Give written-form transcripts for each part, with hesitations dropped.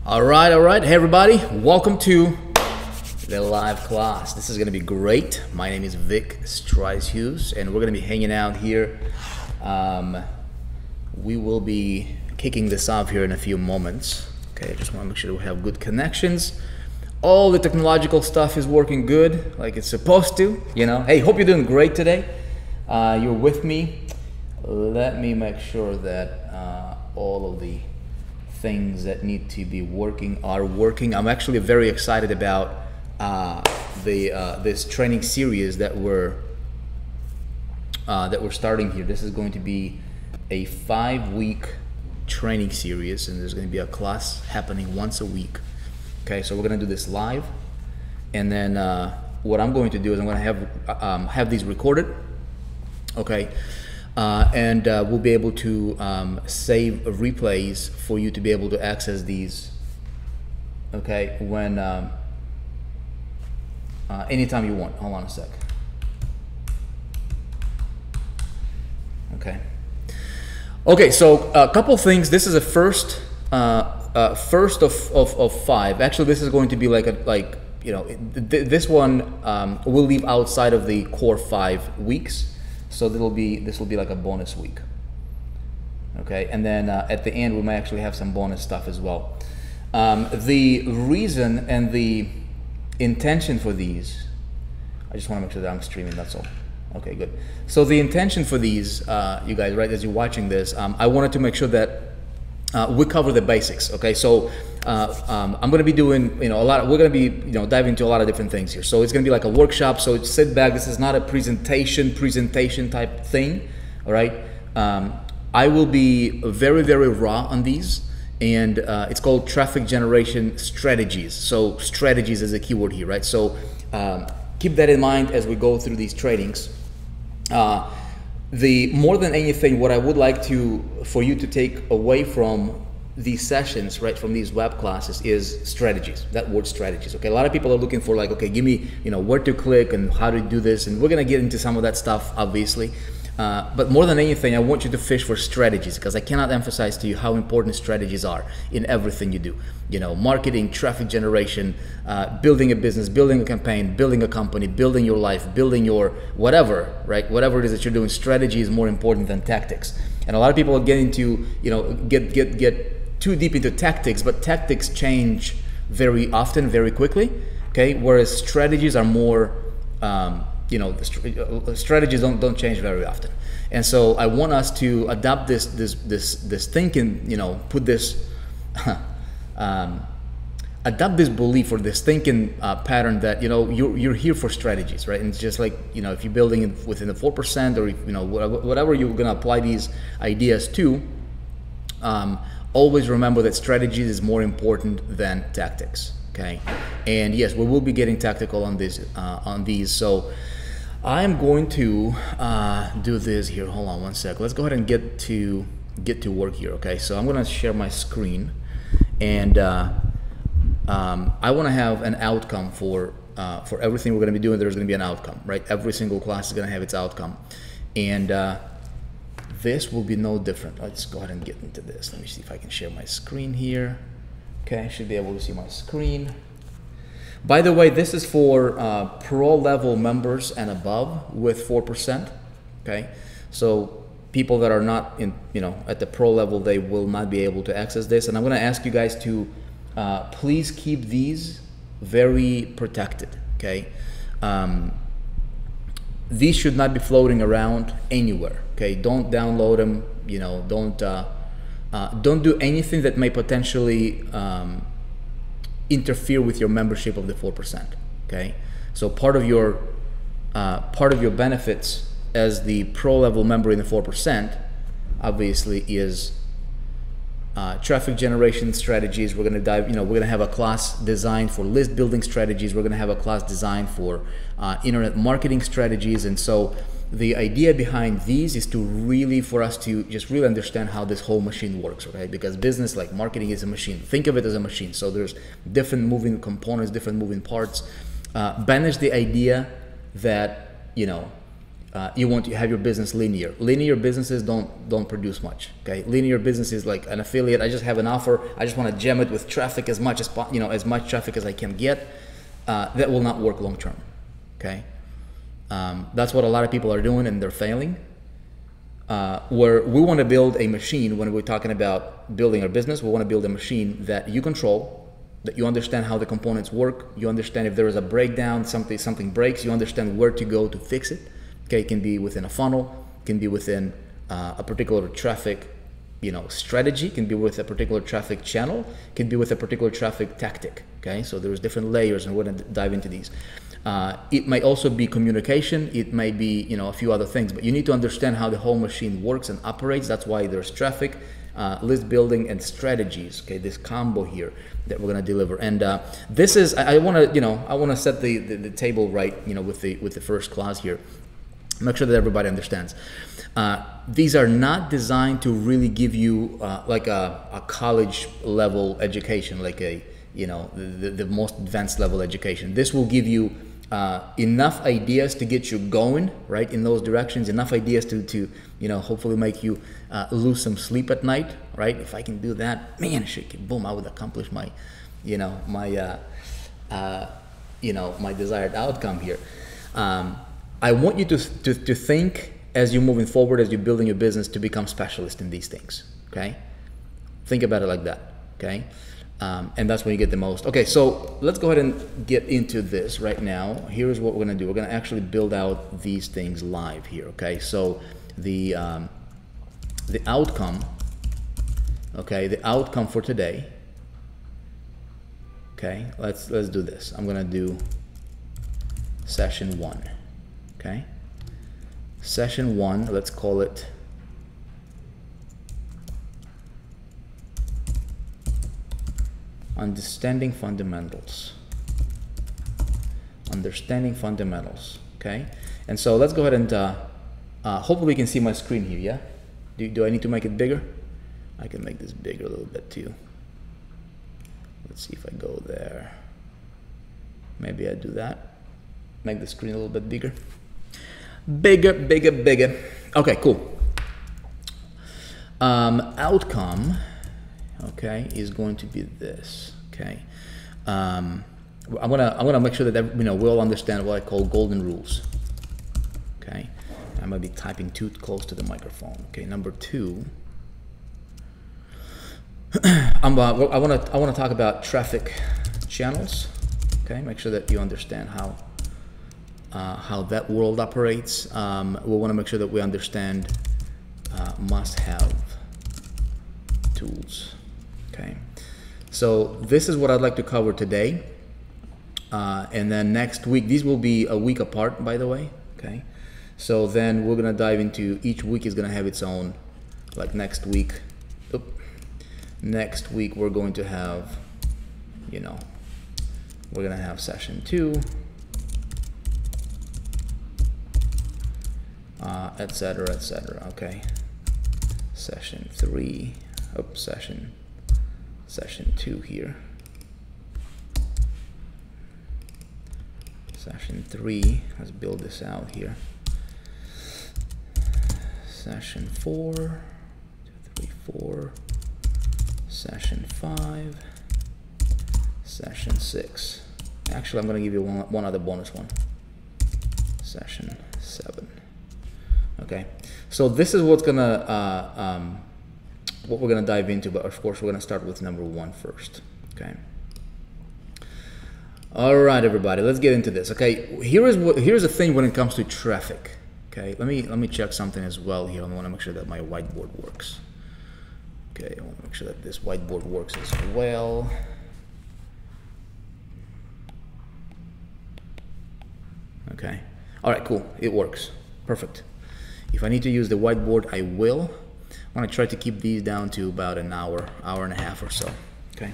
All right. Hey, everybody. Welcome to the live class. This is going to be great. My name is Vic Streishuis, and we're going to be hanging out here. We will be kicking this off here in a few moments. Okay, I just want to make sure we have good connections. All the technological stuff is working good, like it's supposed to, you know. Hey, hope you're doing great today. You're with me. Let me make sure that all of the things that need to be working are working. I'm actually very excited about this training series that we're starting here. This is going to be a 5-week training series, and there's going to be a class happening once a week. Okay, so we're going to do this live, and then what I'm going to do is I'm going to have these recorded. Okay. And we'll be able to save replays for you to be able to access these, okay, when anytime you want. Hold on a sec. Okay, so a couple things. This is a first of 5. Actually, this is going to be this one we'll leave outside of the core 5 weeks. So this will be like a bonus week, okay? And then at the end we might actually have some bonus stuff as well. The reason and the intention for these, I just want to make sure that I'm streaming. That's all. Okay, good. So the intention for these, you guys, right, as you're watching this, I wanted to make sure that we cover the basics. Okay, so I'm going to be doing, a lot. We're going to be, diving into a lot of different things here. So it's going to be like a workshop. So sit back. This is not a presentation type thing. All right. I will be very, very raw on these, and it's called traffic generation strategies. So strategies is a keyword here, right? So keep that in mind as we go through these trainings. The more than anything, what I would like for you to take away from these sessions, right, from these web classes, is strategies. That word, strategies. Okay, a lot of people are looking for, like, okay, give me, where to click and how to do this, and we're gonna get into some of that stuff, obviously. But more than anything, I want you to fish for strategies, because I cannot emphasize to you how important strategies are in everything you do. Marketing, traffic generation, building a business, building a campaign, building a company, building your life, building your whatever, right? Whatever it is that you're doing, strategy is more important than tactics. And a lot of people get into, get too deep into tactics, but tactics change very often, very quickly. Okay, whereas strategies are more, strategies don't change very often. And so I want us to adopt this thinking, put this, adopt this belief or this thinking pattern that you're here for strategies, right? And it's just like, if you're building it within the 4%, or whatever you're gonna apply these ideas to, always remember that strategies is more important than tactics. Okay, and yes, we will be getting tactical on these. So I'm going to do this here. Hold on one sec. Let's go ahead and get to work here. Okay, so I'm gonna share my screen, and I want to have an outcome for everything we're gonna be doing. There's gonna be an outcome, right? Every single class is gonna have its outcome, and this will be no different. Let's go ahead and get into this. Let me see if I can share my screen here. Okay, I should be able to see my screen. By the way, this is for pro level members and above with 4%. Okay, so people that are not in, at the pro level, they will not be able to access this. And I'm going to ask you guys to please keep these very protected. Okay, these should not be floating around anywhere. Okay, don't download them. Don't do anything that may potentially interfere with your membership of the 4%. Okay, so part of your benefits as the pro level member in the 4%, obviously, is traffic generation strategies. We're going to we're going to have a class designed for list building strategies. We're going to have a class designed for internet marketing strategies. And so the idea behind these is for us to just really understand how this whole machine works, okay? Because business, like marketing, is a machine. Think of it as a machine. So there's different moving components, different moving parts. Banish the idea that, you want to have your business linear. Linear businesses don't produce much. Okay, linear business is like an affiliate. I just have an offer. I just want to gem it with traffic as much as much traffic as I can get. That will not work long term. Okay, that's what a lot of people are doing, and they're failing. Where we want to build a machine when we're talking about building our business, we want to build a machine that you control, that you understand how the components work. You understand if there is a breakdown, something breaks. You understand where to go to fix it. Okay, it can be within a funnel, it can be within a particular traffic, strategy, it can be with a particular traffic channel, it can be with a particular traffic tactic. Okay, so there's different layers, and we're going to dive into these. It might also be communication. It might be a few other things, but you need to understand how the whole machine works and operates. That's why there's traffic, list building, and strategies. Okay, this combo here that we're going to deliver. And this is I want to set the table right. With the first clause here. Make sure that everybody understands. These are not designed to really give you like a college level education, like the most advanced level education. This will give you enough ideas to get you going right in those directions. Enough ideas to hopefully make you lose some sleep at night. Right? If I can do that, man, boom, I would accomplish my my desired outcome here. I want you to think as you're moving forward, as you're building your business, to become specialist in these things. Okay, think about it like that. Okay, and that's when you get the most. Okay, so let's go ahead and get into this right now. Here's what we're gonna do. We're gonna actually build out these things live here. Okay, so the outcome. Okay, the outcome for today. Okay, let's do this. I'm gonna do session 1. Okay, session 1, let's call it understanding fundamentals. Understanding fundamentals. Okay, and so let's go ahead and hopefully you can see my screen here. Yeah, do I need to make it bigger? I can make this bigger a little bit too. Let's see if I go there. Maybe I do that. Make the screen a little bit bigger. Bigger. Okay, cool. Outcome, okay, is going to be this. Okay, I'm gonna make sure that we all understand what I call golden rules. Okay, I might be typing too close to the microphone. Okay, number 2. I want to talk about traffic channels. Okay, make sure that you understand how that world operates. We want to make sure that we understand must-have tools. Okay, so this is what I'd like to cover today, and then next week, these will be a week apart, by the way. Okay, so then we're gonna dive into, each week is gonna have its own, like next week we're going to have, we're gonna have session 2, etc. Okay, session 3, session 2 here, session 3, let's build this out here, session 4, 2, 3, 4, session 5, session 6. Actually, I'm going to give you one other bonus one, session 7. Okay, so this is what's gonna what we're gonna dive into, but of course we're gonna start with number 1 first. Okay. All right, everybody, let's get into this. Okay, here's the thing when it comes to traffic. Okay, let me check something as well here. I want to make sure that my whiteboard works. Okay, I want to make sure that this whiteboard works as well. Okay. All right, cool. It works. Perfect. If I need to use the whiteboard, I will. I'm going to try to keep these down to about an hour and a half or so. Okay.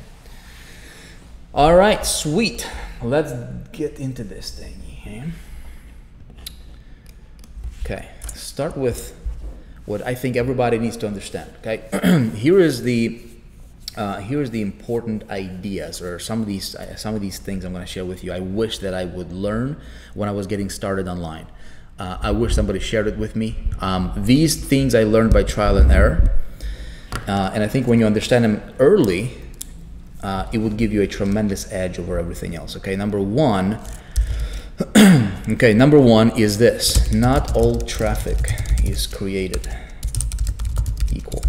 All right, sweet. Let's get into this thing here. Okay. Start with what I think everybody needs to understand. Okay. Here's the important ideas, or some of these things I'm going to share with you. I wish that I would learn when I was getting started online. I wish somebody shared it with me. These things I learned by trial and error. And I think when you understand them early, it would give you a tremendous edge over everything else. Okay, number one is this: not all traffic is created equal.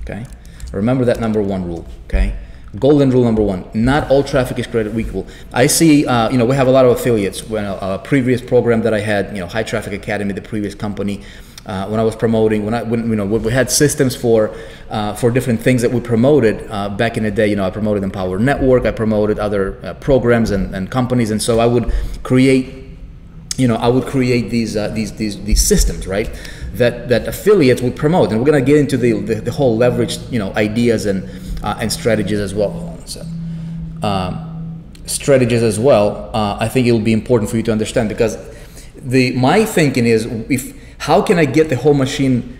Okay, remember that number one rule. Okay, golden rule number one: not all traffic is created equal. I see, we have a lot of affiliates. When a previous program that I had, High Traffic Academy, the previous company, when I was promoting, when we had systems for different things that we promoted back in the day. I promoted Empower Network, I promoted other programs and companies, and so I would create, these systems, right? That affiliates would promote, and we're gonna get into the whole leverage, ideas and strategies as well. Hold on a second. Strategies as well. I think it will be important for you to understand, because my thinking is, how can I get the whole machine,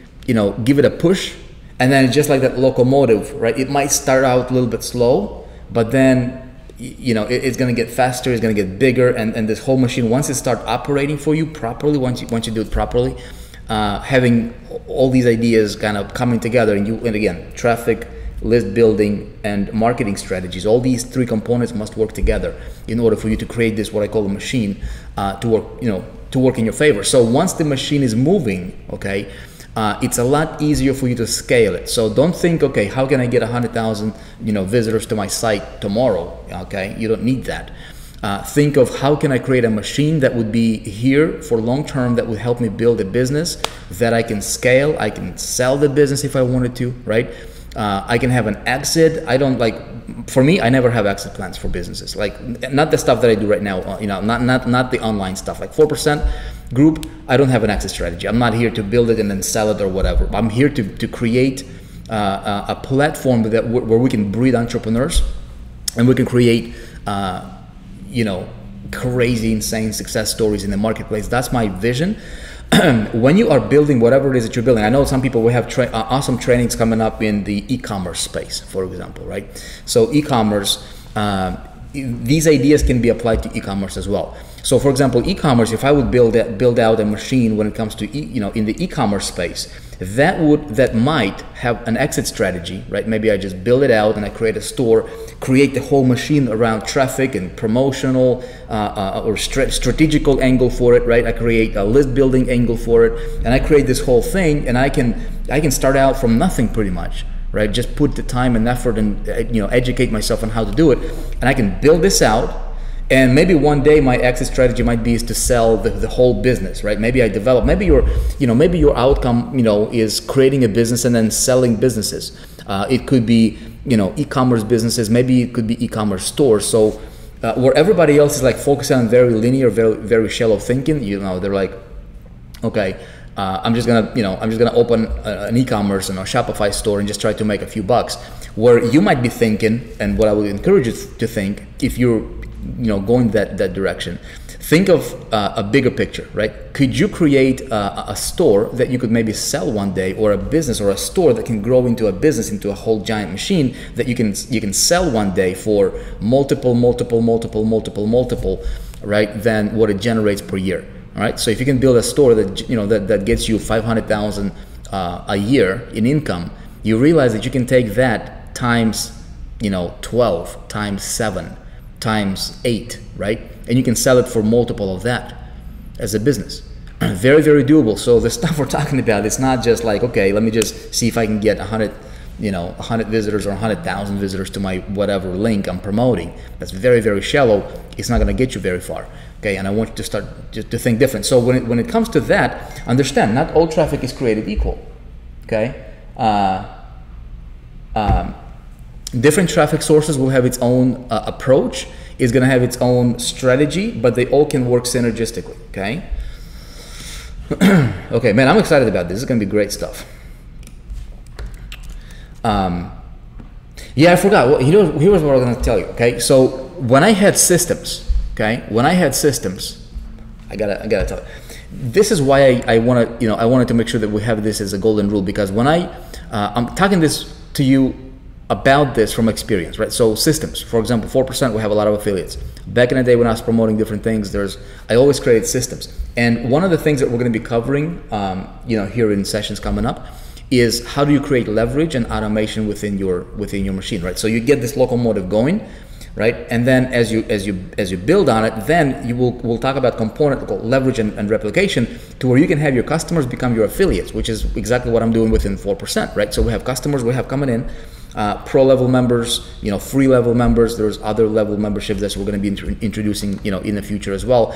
give it a push, and then just like that locomotive, right? It might start out a little bit slow, but then, it's going to get faster, it's going to get bigger, and this whole machine, once it starts operating for you properly, once you do it properly, having all these ideas kind of coming together, and again, traffic, list building, and marketing strategies, all these three components must work together in order for you to create this, what I call a machine, to work in your favor. So once the machine is moving, okay, it's a lot easier for you to scale it. So don't think, okay, how can I get 100,000 visitors to my site tomorrow? Okay, you don't need that. Think of, how can I create a machine that would be here for long term, that would help me build a business that I can scale. I can sell the business if I wanted to, right? I can have an exit. For me, I never have exit plans for businesses. Like, not the stuff that I do right now, not the online stuff. Like 4% group, I don't have an exit strategy. I'm not here to build it and then sell it or whatever. I'm here to create a platform where we can breed entrepreneurs, and we can create, crazy, insane success stories in the marketplace. That's my vision. When you are building whatever it is that you're building, I know some people will have awesome trainings coming up in the e-commerce space, for example, right? So e-commerce, these ideas can be applied to e-commerce as well. So for example, e-commerce, if I would build out a machine when it comes to in the e-commerce space, that might have an exit strategy, right? Maybe I just build it out and I create a store, create the whole machine around traffic and promotional or strategical angle for it, right? I create a list building angle for it, and I create this whole thing, and I can start out from nothing pretty much, right? Just put the time and effort and educate myself on how to do it, and I can build this out. And maybe one day my exit strategy might be is to sell the whole business, right? Maybe I develop, maybe your outcome, is creating a business and then selling businesses. It could be, e-commerce businesses, maybe it could be e-commerce stores. So where everybody else is like focusing on very linear, very, very shallow thinking, they're like, okay, I'm just gonna open an e-commerce and a Shopify store and just try to make a few bucks. Where you might be thinking, and what I would encourage you to think, if you're going that direction, think of a bigger picture, right? Could you create a store that you could maybe sell one day, or a business or a store that can grow into a business, into a whole giant machine that you can sell one day for multiple, right, than what it generates per year? All right, so if you can build a store that that gets you 500,000 a year in income, you realize that you can take that times 12, times 7, times 8, right? And you can sell it for multiple of that as a business. Very, very doable. So the stuff we're talking about, it's not just like, okay, let me just see if I can get 100 visitors or 100,000 visitors to my whatever link I'm promoting. That's very, very shallow. It's not going to get you very far. Okay, and I want you to start to think different. So when it comes to that, understand, not all traffic is created equal. Okay. Different traffic sources will have its own approach, is going to have its own strategy, but they all can work synergistically, okay? Okay, man, I'm excited about this. This is going to be great stuff. Yeah, I forgot. Well, here's what I'm going to tell you, okay? So when I had systems, okay? I gotta tell you. This is why I wanted to make sure that we have this as a golden rule, because when I'm talking this to you about this from experience, right? So systems, for example, 4%, we have a lot of affiliates. Back in the day when I was promoting different things, I always created systems. And one of the things that we're going to be covering, here in sessions coming up, is how do you create leverage and automation within your machine, right? So you get this locomotive going, right? And then as you build on it, then we'll talk about component called leverage and replication, to where you can have your customers become your affiliates, which is exactly what I'm doing within 4%, right? So we have customers we have coming in, pro level members, free level members. There's other level memberships that we're going to be introducing, in the future as well.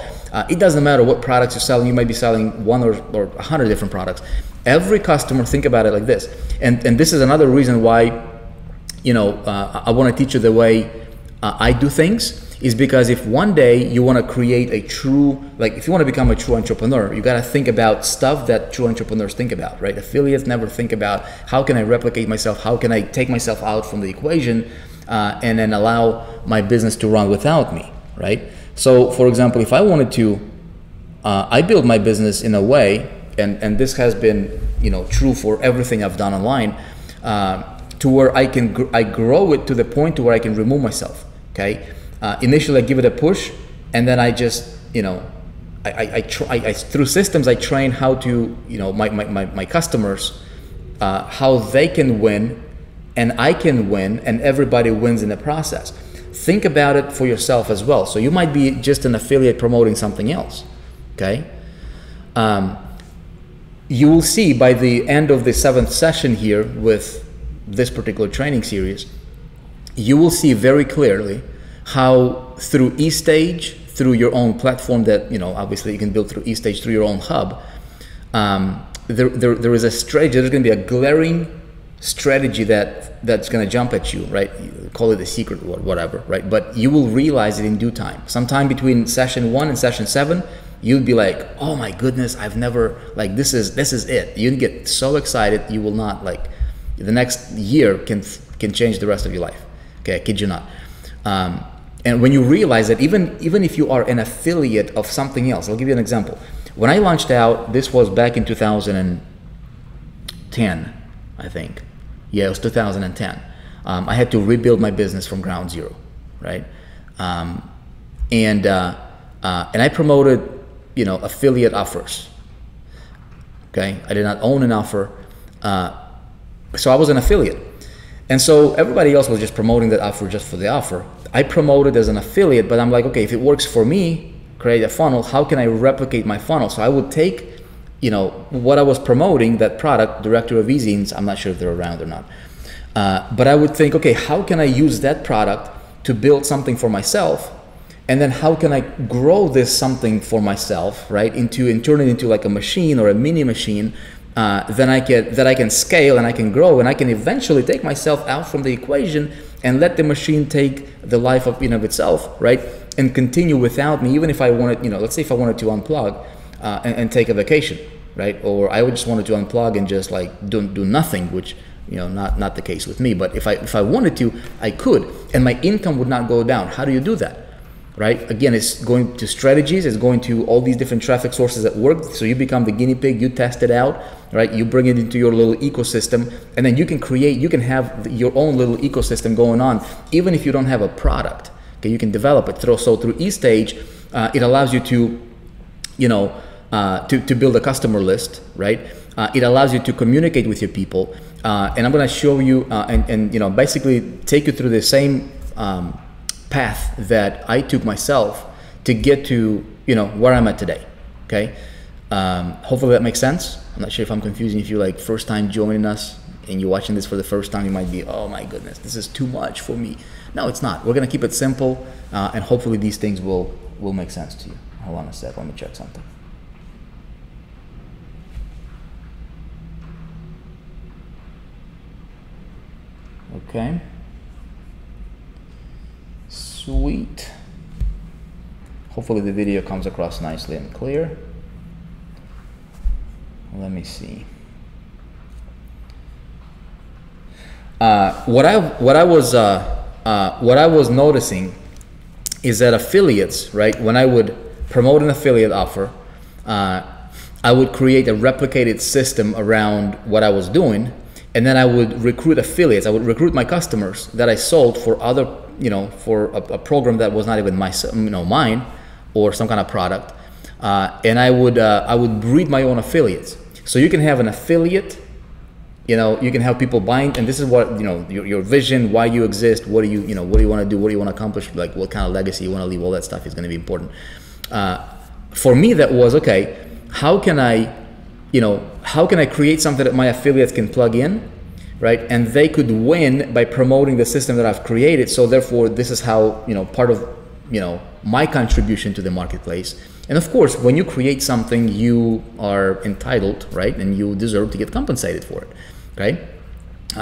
It doesn't matter what products you're selling. You might be selling 1 or 100 different products. Every customer, think about it like this, and this is another reason why, I want to teach you the way I do things, is because if one day you want to create a true, if you want to become a true entrepreneur, you got to think about stuff that true entrepreneurs think about, right? Affiliates never think about how can I replicate myself, how can I take myself out from the equation, and then allow my business to run without me, right? So, for example, if I wanted to, I build my business in a way, and this has been, true for everything I've done online, to where I grow it to the point to where I can remove myself. Okay. Initially, I give it a push, and then I just, through systems, I train how to, my customers, how they can win, and I can win, and everybody wins in the process. Think about it for yourself as well. So you might be just an affiliate promoting something else. Okay. You will see by the end of the 7th session here with this particular training series, you will see very clearly how through eStage, through your own platform that, obviously you can build through eStage, through your own hub, there is a strategy, there's going to be a glaring strategy that's going to jump at you, right? You call it a secret or whatever, right? But you will realize it in due time. Sometime between session 1 and session 7, you'll be like, oh my goodness, I've never, this is it. You get so excited, you will not, the next year can change the rest of your life. Okay, I kid you not. And when you realize that even if you are an affiliate of something else, I'll give you an example. When I launched out, this was back in 2010, I think. Yeah, it was 2010. I had to rebuild my business from ground zero, right? And I promoted, affiliate offers. Okay, I did not own an offer, so I was an affiliate. And so everybody else was just promoting that offer just for the offer. I promoted as an affiliate, but I'm like, okay, if it works for me, create a funnel, how can I replicate my funnel? So I would take, what I was promoting, that product, Directory of eZines, I'm not sure if they're around or not. But I would think, okay, how can I use that product to build something for myself? And then how can I grow this something for myself, right? And turn it into like a machine or a mini machine that I can scale and I can grow, and I can eventually take myself out from the equation and let the machine take the life of itself, right? And continue without me, even if I wanted, let's say if I wanted to unplug and take a vacation, right? Or I would just wanted to unplug and just do nothing, which not the case with me. But if I wanted to, I could, and my income would not go down. How do you do that? Right? Again, it's going to strategies, it's going to all these different traffic sources that work. So you become the guinea pig, you test it out, right? You bring it into your little ecosystem, and then you can have your own little ecosystem going on, even if you don't have a product. Okay, you can develop it. So through eStage, it allows you to, to build a customer list, right? It allows you to communicate with your people, and I'm going to show you and basically take you through the same path that I took myself to get to where I'm at today. Okay, hopefully that makes sense. I'm not sure if I'm confusing. If you're first time joining us and you're watching this for the first time, you might be, oh my goodness, this is too much for me. No, it's not. We're gonna keep it simple, and hopefully these things will make sense to you. Hold on a sec, let me check something. Okay. Sweet. Hopefully the video comes across nicely and clear. Let me see. What I was noticing is that affiliates, right? When I would promote an affiliate offer, I would create a replicated system around what I was doing, and then I would recruit affiliates. I would recruit my customers that I sold for other, for a program that was not even mine, or some kind of product, and I would breed my own affiliates. So you can have an affiliate, you can have people buying, and this is what your vision, why you exist, what do you want to do, what do you want to accomplish, like what kind of legacy you want to leave. All that stuff is going to be important. For me, that was okay. How can I create something that my affiliates can plug in, right? And they could win by promoting the system that I've created. So therefore, this is how, part of, my contribution to the marketplace. And of course, when you create something, you are entitled, right? And you deserve to get compensated for it, right?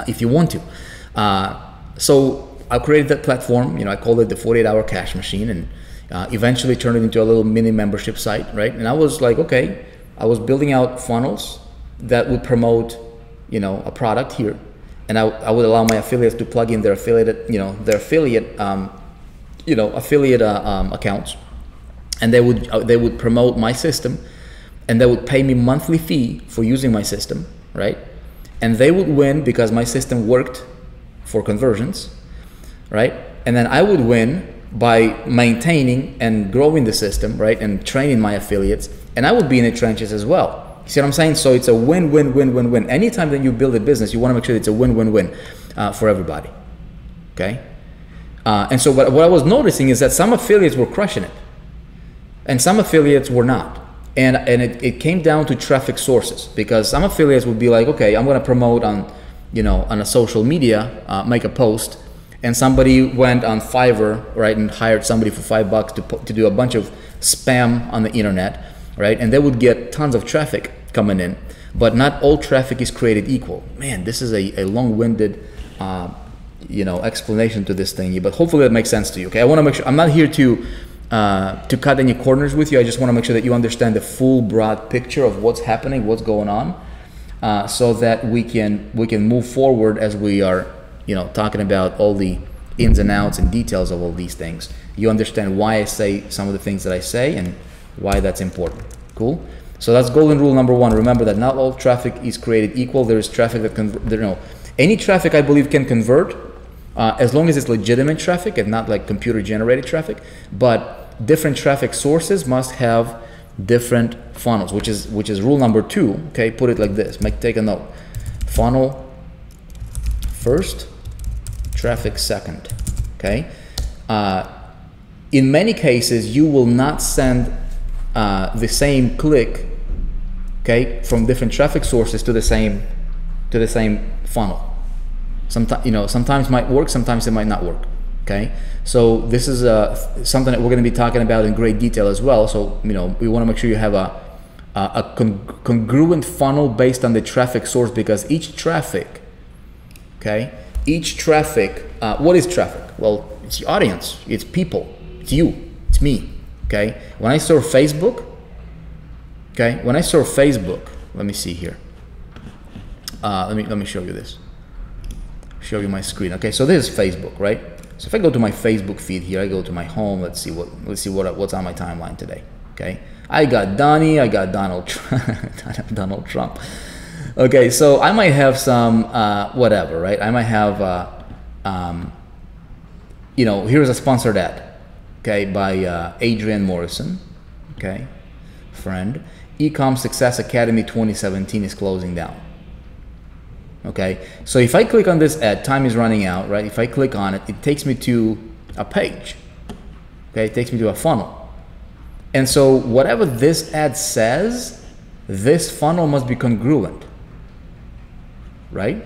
If you want to. So I created that platform, I called it the 48-hour cash machine, and eventually turned it into a little mini membership site, right? And I was like, okay, I was building out funnels that would promote, a product here, and I would allow my affiliates to plug in their affiliate, accounts, and they would promote my system, and they would pay me monthly fee for using my system, right? And they would win because my system worked for conversions, right? And then I would win by maintaining and growing the system, right? And training my affiliates, and I would be in the trenches as well. You see what I'm saying? So it's a win-win-win-win-win. Anytime that you build a business, you want to make sure it's a win-win-win for everybody, okay? And so what I was noticing is that some affiliates were crushing it, and some affiliates were not. And it came down to traffic sources, because some affiliates would be like, okay, I'm going to promote on, on a social media, make a post, and somebody went on Fiverr, right, and hired somebody for $5 to do a bunch of spam on the internet, right? And they would get tons of traffic coming in, but not all traffic is created equal. Man, this is a long-winded, explanation to this thing, but hopefully that makes sense to you. Okay, I want to make sure I'm not here to cut any corners with you. I just want to make sure that you understand the full broad picture of what's happening, what's going on, so that we can move forward as we are, talking about all the ins and outs and details of all these things. You understand why I say some of the things that I say and why that's important. Cool. So that's golden rule number one. Remember that not all traffic is created equal. There is traffic that any traffic I believe can convert, as long as it's legitimate traffic and not like computer generated traffic. But different traffic sources must have different funnels, which is rule number two. Okay, put it like this. Take a note. Funnel first, traffic second. Okay. In many cases, you will not send the same click, okay, from different traffic sources to the same funnel. Sometimes might work, sometimes it might not work. Okay, so this is something that we're going to be talking about in great detail as well. So we want to make sure you have a congruent funnel based on the traffic source, because each traffic, what is traffic? Well, it's the audience, it's people, it's you, it's me. Okay, when I serve Facebook, let me see here. Let me show you this. Show you my screen. Okay, so this is Facebook, right? So if I go to my Facebook feed here, I go to my home. Let's see what's on my timeline today. Okay, I got Donnie, I got Donald Trump. Okay, so I might have some whatever, right? I might have here's a sponsored ad. Okay, by Adrian Morrison, okay, friend. Ecom Success Academy 2017 is closing down. Okay, so if I click on this ad, time is running out, right? If I click on it, it takes me to a page. Okay, it takes me to a funnel. And so whatever this ad says, this funnel must be congruent, right?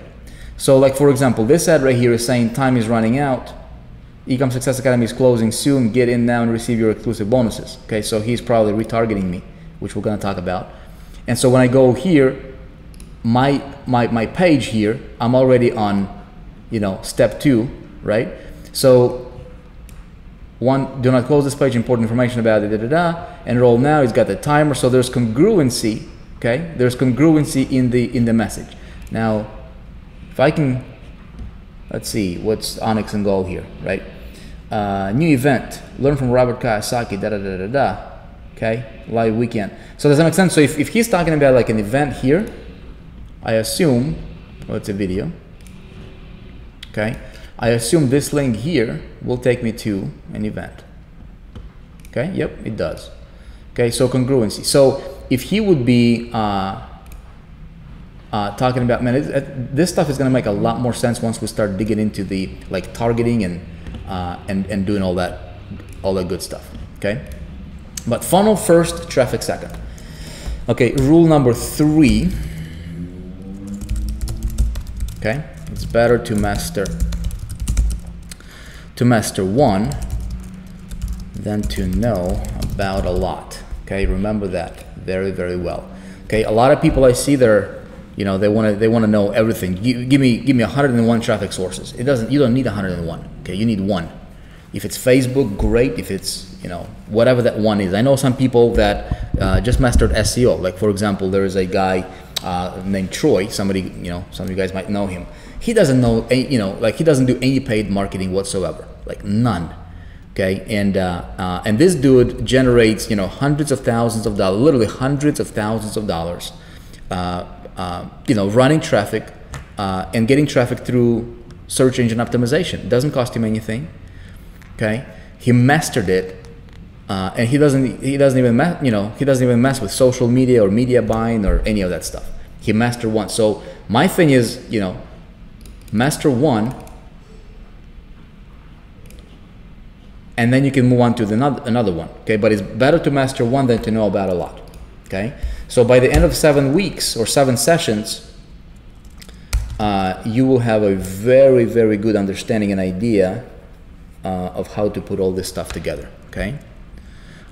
So like, for example, this ad right here is saying time is running out. Ecom Success Academy is closing soon. Get in now and receive your exclusive bonuses. Okay, so he's probably retargeting me, which we're going to talk about. And so when I go here, my page here, I'm already on, step 2, right? So 1, do not close this page. Important information about it. Enroll now. It's got the timer. So there's congruency. Okay, there's congruency in the message. Now, if I can, let's see what's Onyx and Gold here, right? New event, learn from Robert Kiyosaki, okay, live weekend. So does that make sense? So if he's talking about like an event here, I assume Well, it's a video. Okay, I assume this link here will take me to an event. Okay, yep, it does. Okay, so congruency. So if he would be talking about, man, this stuff is going to make a lot more sense once we start digging into the like targeting and doing all that good stuff. Okay, but funnel first, traffic second. Okay, rule number 3. Okay, it's better to master one than to know about a lot. Okay, remember that very, very well. Okay, a lot of people I see there, you know, they want to know everything. Give me 101 traffic sources. You don't need 101. Okay, you need one. If it's Facebook, great. If it's, you know, whatever that one is. I know some people that just mastered SEO. Like for example, there is a guy named Troy. Somebody, you know, some of you guys might know him. He doesn't know, you know, like he doesn't do any paid marketing whatsoever, like none. Okay, and this dude generates, you know, hundreds of thousands of dollars, literally hundreds of thousands of dollars, you know, running traffic and getting traffic through search engine optimization. It doesn't cost him anything. Okay, he mastered it, and he doesn't even mess with social media or media buying or any of that stuff. He mastered one. So my thing is, you know, master one, and then you can move on to another one. Okay, but it's better to master one than to know about a lot. Okay, so by the end of 7 weeks or 7 sessions, you will have a very, very good understanding and idea of how to put all this stuff together. Okay,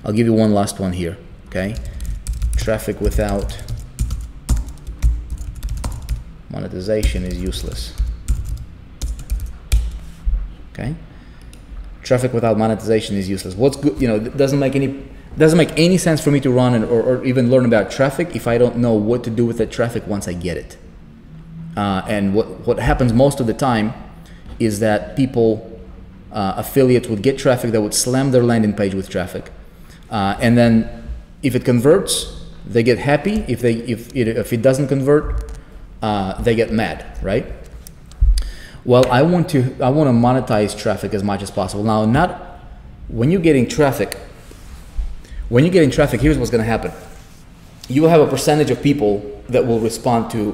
I'll give you one last one here. Okay, traffic without monetization is useless. Okay, traffic without monetization is useless. What's good? You know, it doesn't make any sense for me to run or even learn about traffic if I don't know what to do with that traffic once I get it. And what happens most of the time is that people, affiliates would get traffic that would slam their landing page with traffic, and then if it converts, they get happy. If it doesn't convert, they get mad, right? Well, I want to monetize traffic as much as possible. Now, not when you're getting traffic. When you're getting traffic, here's what's going to happen. You will have a percentage of people that will respond to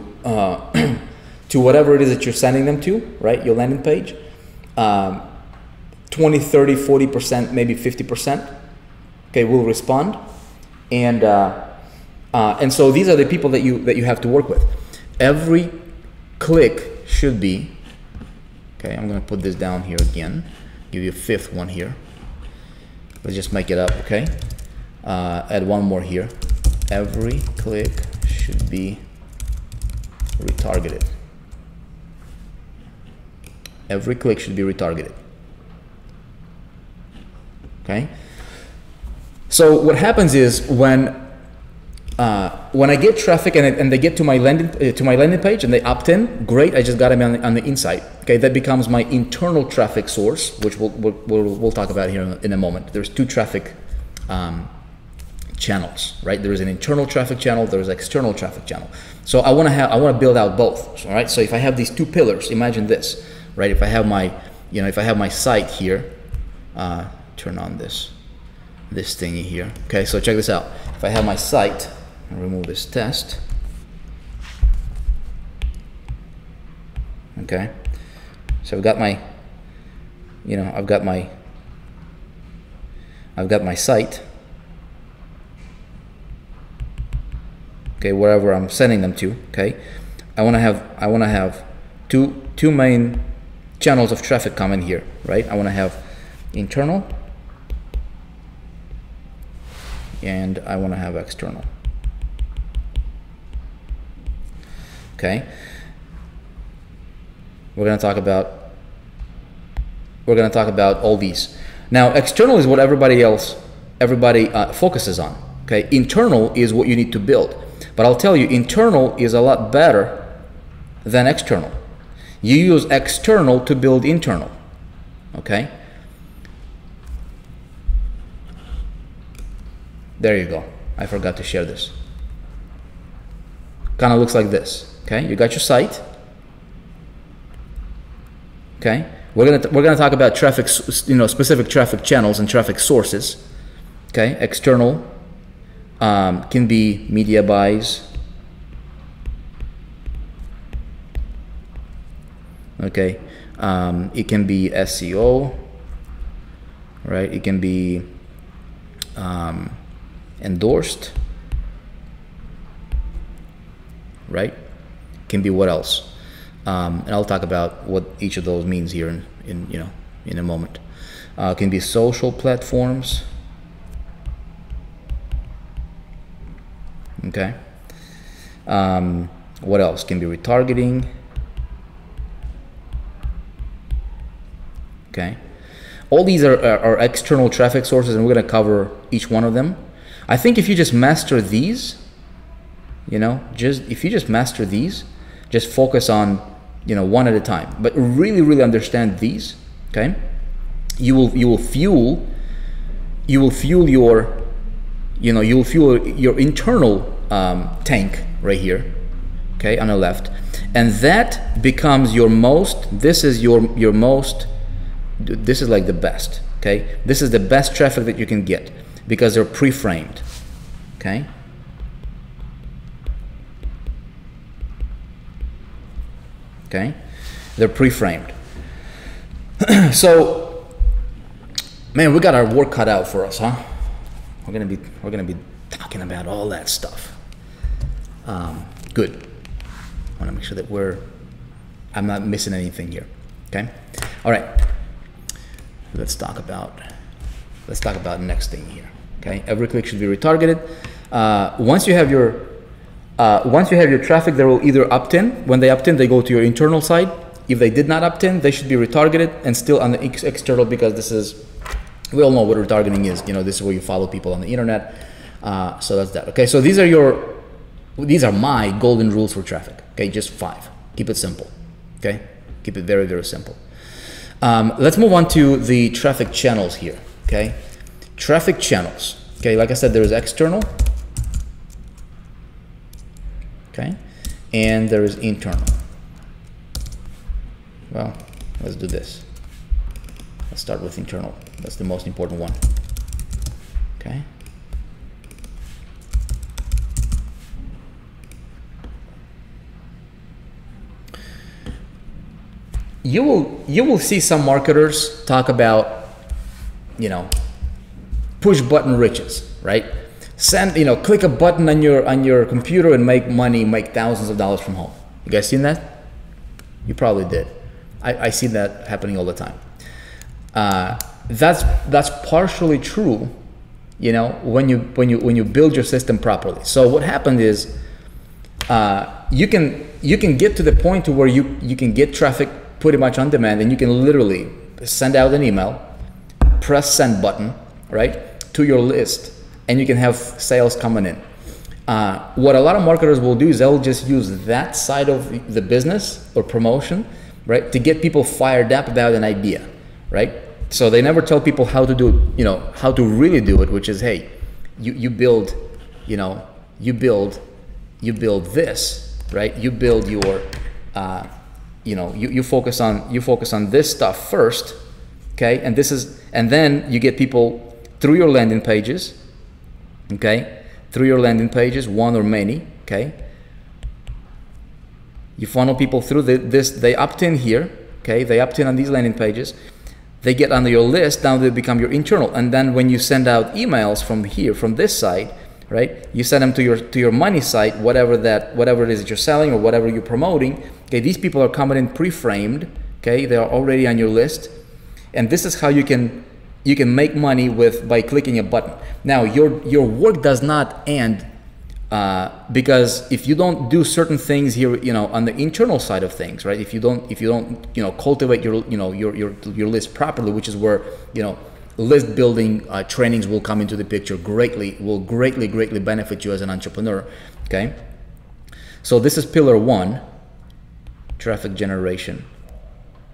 to whatever it is that you're sending them to, right? Your landing page. 20, 30, 40%, maybe 50%. Okay, will respond, and so these are the people that you have to work with. Every click should be. Okay, I'm going to put this down here again. Give you a 5th one here. Let's just make it up. Okay. Add one more here. Every click should be retargeted. Every click should be retargeted. Okay. So what happens is when I get traffic and they get to my landing page and they opt in, great. I just got them on the inside. Okay, that becomes my internal traffic source, which we'll talk about here in a moment. There's 2 traffic channels, right? There is an internal traffic channel, there is an external traffic channel. So I want to build out both. All right. So if I have these 2 pillars, imagine this, right? If I have my site here, turn on this thingy here. Okay. So check this out. If I have my site, I'll remove this test. Okay. So I've got my, I've got my site. Okay, wherever I'm sending them to. Okay, I want to have two main channels of traffic coming here, right? I want to have internal and I want to have external. Okay, we're going to talk about all these. Now, external is what everybody focuses on. Okay, internal is what you need to build. But I'll tell you, internal is a lot better than external. You use external to build internal. Okay? There you go. I forgot to share this. Kind of looks like this. Okay? You got your site. Okay, we're gonna talk about traffic, specific traffic channels and traffic sources. Okay, external can be media buys. Okay, it can be SEO, right? It can be endorsed, right? Can be what else? And I'll talk about what each of those means here in a moment. Can be social platforms. Okay. What else? Can be retargeting. Okay. All these are external traffic sources, and we're going to cover each one of them. I think if you just master these, if you just master these, just focus on, one at a time, but really understand these. Okay. You will fuel your internal tank right here, okay, on the left, and that becomes your most. This is your most. This is like the best. Okay, this is the best traffic that you can get because they're pre-framed. Okay. Okay, they're pre-framed. So, man, we got our work cut out for us, huh? We're gonna be talking about all that stuff. Good. I want to make sure that I'm not missing anything here. Okay. All right. Let's talk about the next thing here. Okay. Every click should be retargeted. Once you have your traffic, they will either opt in. When they opt in, they go to your internal side. If they did not opt in, they should be retargeted and still on the external, because we all know what retargeting is. This is where you follow people on the internet. So that's that. Okay. So these are my golden rules for traffic. Okay. Just 5. Keep it simple. Okay. Keep it very simple. Let's move on to the traffic channels here. Okay. Traffic channels. Okay. Like I said, there is external. Okay. And there is internal. Well, let's do this. Let's start with internal. That's the most important one. Okay. You will see some marketers talk about, push button riches, right? Click a button on your computer and make money, make thousands of dollars from home. You guys seen that? You probably did. I see that happening all the time. That's partially true, when you build your system properly. So what happened is, you can get to the point to where you can get traffic pretty much on demand, and you can literally send out an email, press send button, right, to your list, and you can have sales coming in. What a lot of marketers will do is they'll just use that side of the business or promotion, right, to get people fired up about an idea, right? So they never tell people how to do it, how to really do it, which is, hey, you build this, right? You build your, you focus on this stuff first, okay? And then you get people through your landing pages, okay? Through your landing pages, one or many, okay? You funnel people through they opt in here, okay? They opt in on these landing pages. They get on your list, now they become your internal. And then when you send out emails from here, from this side, right? You send them to your money site, whatever it is that you're selling or whatever you're promoting. Okay, these people are coming in pre-framed. Okay, they are already on your list, and this is how you can make money by clicking a button. Now your work does not end because if you don't do certain things here, on the internal side of things, right? If you don't cultivate your list properly, which is where list building trainings will come into the picture, will greatly benefit you as an entrepreneur. Okay, so this is pillar 1, traffic generation.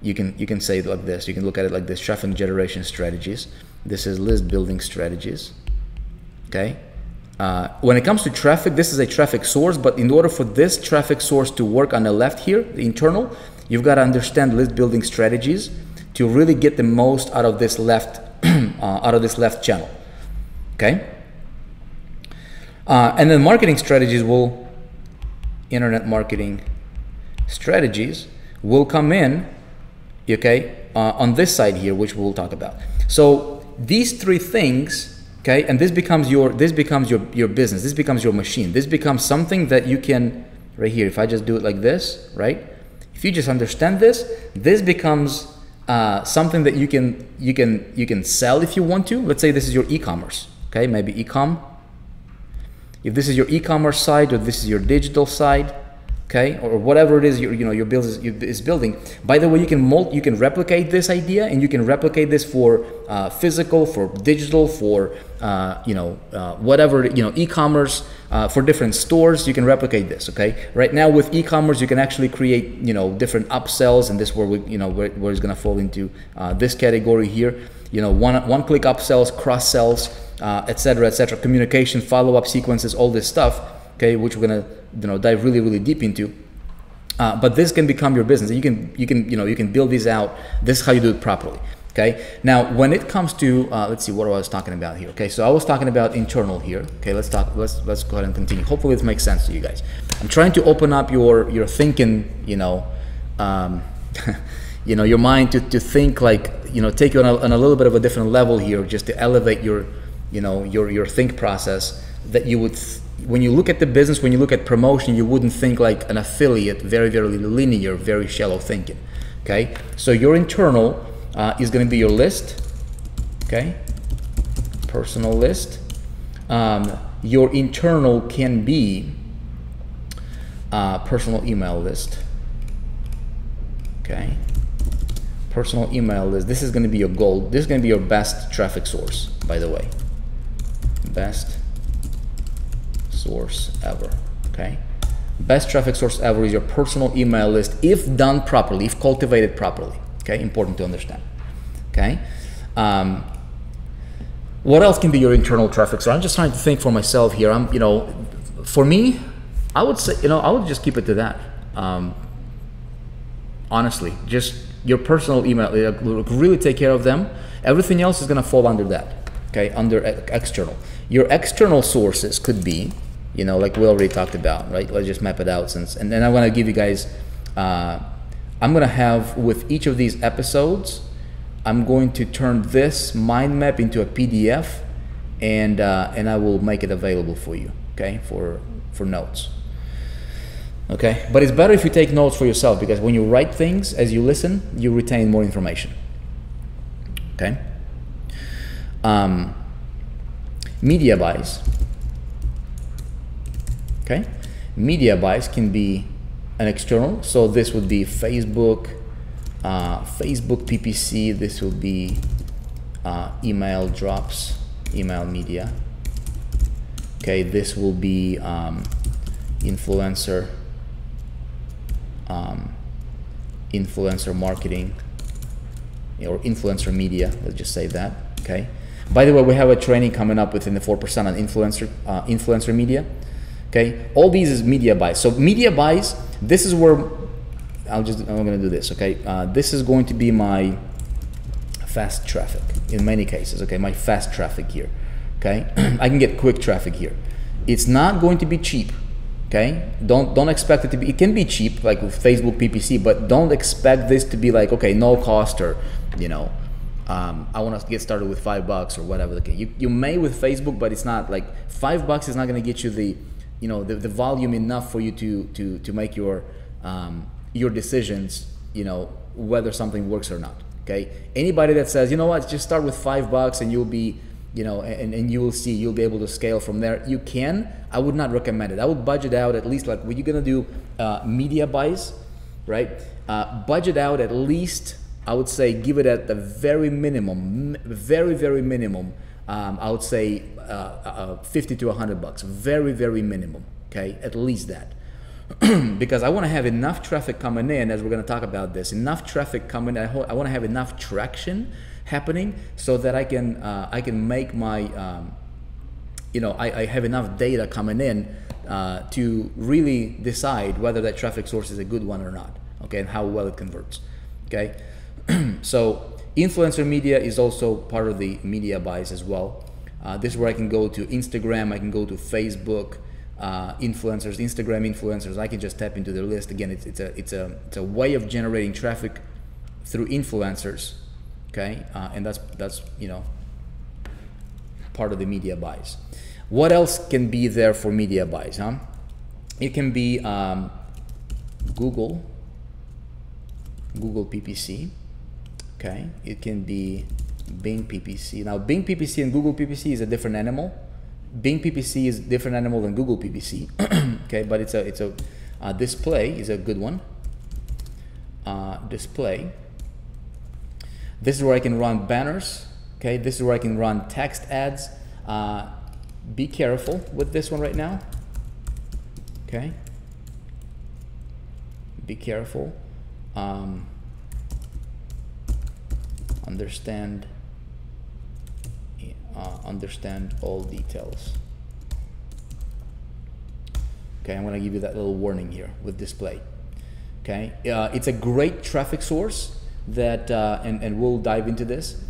You can say it like this. You can look at it like this: traffic generation strategies. This is list building strategies. Okay. When it comes to traffic, this is a traffic source, but in order for this traffic source to work on the left here, the internal, you've got to understand list building strategies to really get the most out of this left channel. Okay. And then marketing strategies internet marketing strategies will come in, okay, on this side here, which we'll talk about. So these three things, okay, and this becomes your business. This becomes your machine. This becomes something that you can, right here, if I just do it like this, right? If you just understand this, this becomes something that you can sell if you want to. Let's say this is your e-commerce, okay, maybe e-com. If this is your e-commerce site, or this is your digital site, okay, or whatever it is your business is building. By the way, you can replicate this idea, and you can replicate this for physical, for digital, for whatever, e-commerce, for different stores. You can replicate this. Okay, right now with e-commerce, you can actually create different upsells, and this where where it's gonna fall into this category here. One-click upsells, cross sells, etc., etc. Communication, follow-up sequences, all this stuff. Okay, which we're gonna dive really deep into. But this can become your business. You can build these out. This is how you do it properly. Okay. Now, when it comes to let's see what I was talking about here. Okay, so I was talking about internal here. Okay, let's go ahead and continue. Hopefully, this makes sense to you guys. I'm trying to open up your thinking. Your mind to think like take you on a little bit of a different level here, just to elevate your think process that you would. When you look at the business, when you look at promotion, you wouldn't think like an affiliate, very linear, very shallow thinking. Okay, so your internal is going to be your list. Okay, personal list. Your internal can be personal email list. Okay, personal email list. This is going to be your goal. This is going to be your best traffic source, by the way. Best source ever. Okay, best traffic source ever is your personal email list, if done properly, if cultivated properly. Okay, important to understand. Okay, what else can be your internal traffic? So I'm just trying to think for myself here. For me, I would say, I would just keep it to that. Honestly, just your personal email, really take care of them. Everything else is gonna fall under that. Okay, under external. Your external sources could be, like we already talked about, right? Let's just map it out and then I'm gonna give you guys, I'm gonna have with each of these episodes, I'm going to turn this mind map into a PDF, and I will make it available for you, okay, for notes. Okay, but it's better if you take notes for yourself, because when you write things as you listen, you retain more information. Okay. Media buys. Okay, media buys can be an external, so this would be Facebook, Facebook PPC. This will be email drops, email media. Okay, this will be influencer marketing, or influencer media. Let's just say that. Okay. By the way, we have a training coming up within the 4% on influencer media. Okay, all these is media buys. So media buys, this is where I'm gonna do this. Okay, this is going to be my fast traffic in many cases. Okay, my fast traffic here. Okay, I can get quick traffic here. It's not going to be cheap. Okay, don't expect it to be. It can be cheap, like with Facebook PPC, but don't expect this to be like, okay, no cost, or I want to get started with $5 or whatever the case. You may with Facebook, but it's not like $5 is not going to get you the the volume enough for you to make your decisions, whether something works or not. Okay, anybody that says, what, just start with $5 and you'll be, and you will see, you'll be able to scale from there. You can. I would not recommend it. I would budget out at least, like when you're gonna do media buys, right? Budget out at least, I would say, give it at the very minimum, very minimum. I would say $50 to $100, very minimum. Okay, at least that, because I want to have enough traffic coming in, as we're going to talk about this. Enough traffic coming in. I want to have enough traction happening so that I can make my I have enough data coming in to really decide whether that traffic source is a good one or not. okay, and how well it converts, okay? So influencer media is also part of the media buys as well. This is where I can go to Instagram, I can go to Facebook, influencers, Instagram influencers. I can just tap into their list. Again, it's a way of generating traffic through influencers, okay? And that's you know, part of the media buys. What else can be there for media buys, huh? It can be Google PPC, okay? It can be Bing PPC. Now Bing PPC and Google PPC is a different animal. Bing PPC is a different animal than Google PPC, okay? But it's a display is a good one. Display. This is where I can run banners, okay? This is where I can run text ads. Be careful with this one right now, okay? Be careful. Understand all details. Okay, I'm gonna give you that little warning here with display. Okay, it's a great traffic source that, and we'll dive into this,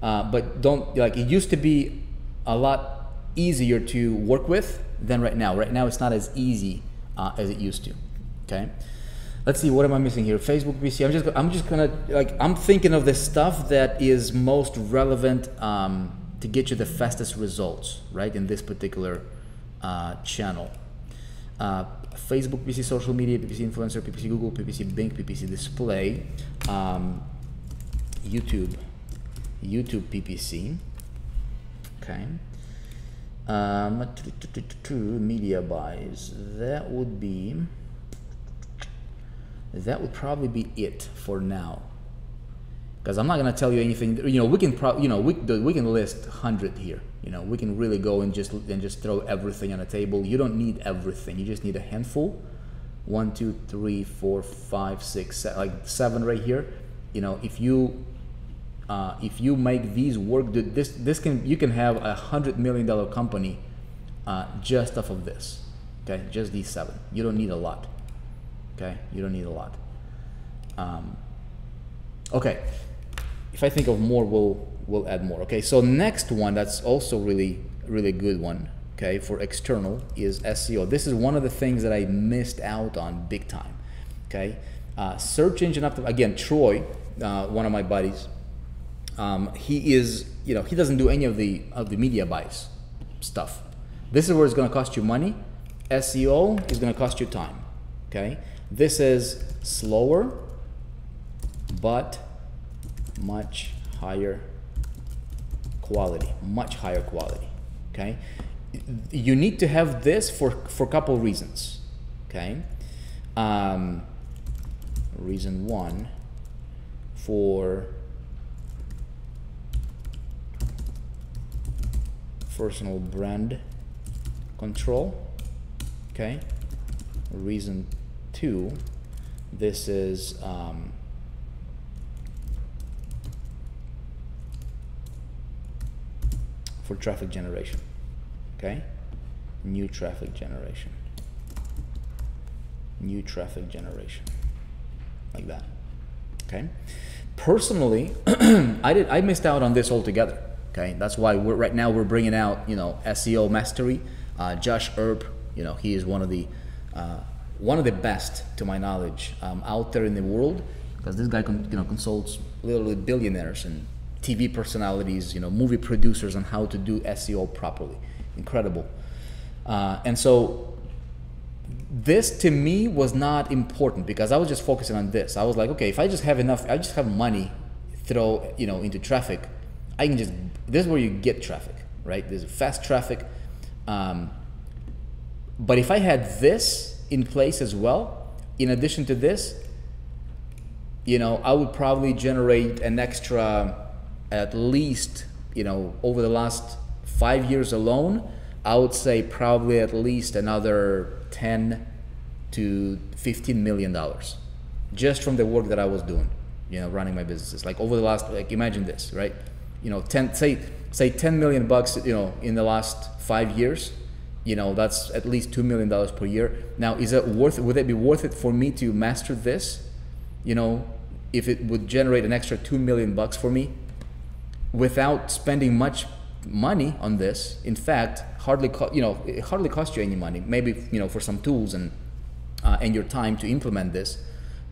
but don't, like, it used to be a lot easier to work with than right now. Right now it's not as easy as it used to, okay? Let's see, what am I missing here? Facebook PC, I'm just gonna, like, I'm thinking of the stuff that is most relevant to get you the fastest results, right, in this particular channel. Facebook PPC, social media, PPC influencer, PPC Google, PPC Bing, PPC display, YouTube PPC, okay. Media buys, that would probably be it for now, because I'm not gonna tell you anything. You know, we can we can list 100 here. You know, we can really go and just throw everything on the table. You don't need everything. You just need a handful. 1, 2, 3, 4, 5, 6, 7, like 7 right here. You know, if you make these work, dude, you can have $100 million company just off of this. Okay, just these 7. You don't need a lot. Okay, you don't need a lot. Okay, if I think of more, we'll add more. Okay, so next one that's also really good one, okay, for external is SEO. This is one of the things that I missed out on big time. Okay, search engine optimization. Again, Troy, one of my buddies, he is, you know, he doesn't do any of the media buys stuff. This is where it's going to cost you money. SEO is going to cost you time. Okay, this is slower but much higher quality, okay? You need to have this for a couple reasons, okay? Reason 1, for personal brand control, okay? Reason 2, this is for traffic generation, okay? New traffic generation, like that, okay? Personally, I missed out on this altogether, okay? That's why right now we're bringing out, you know, SEO mastery. Josh Earp, you know, he is one of the best, to my knowledge, out there in the world, because this guy consults literally billionaires and TV personalities, you know, movie producers on how to do SEO properly. Incredible. And so this to me was not important, because I was just focusing on this. I was like, okay, if I just have enough, I just have money throw, you know, into traffic, I can just, this is where you get traffic, right? There's fast traffic. But if I had this in place as well, in addition to this, you know, I would probably generate an extra, at least, you know, over the last 5 years alone, I would say probably at least another 10 to 15 million dollars, just from the work that I was doing, you know, running my businesses. Like over the last, like, imagine this, right? You know, say 10 million bucks, you know, in the last 5 years, you know, that's at least $2 million per year. Now, is it worth it? Would it be worth it for me to master this? you know, if it would generate an extra $2 million for me without spending much money on this. In fact, it hardly costs you any money. Maybe, you know, for some tools and your time to implement this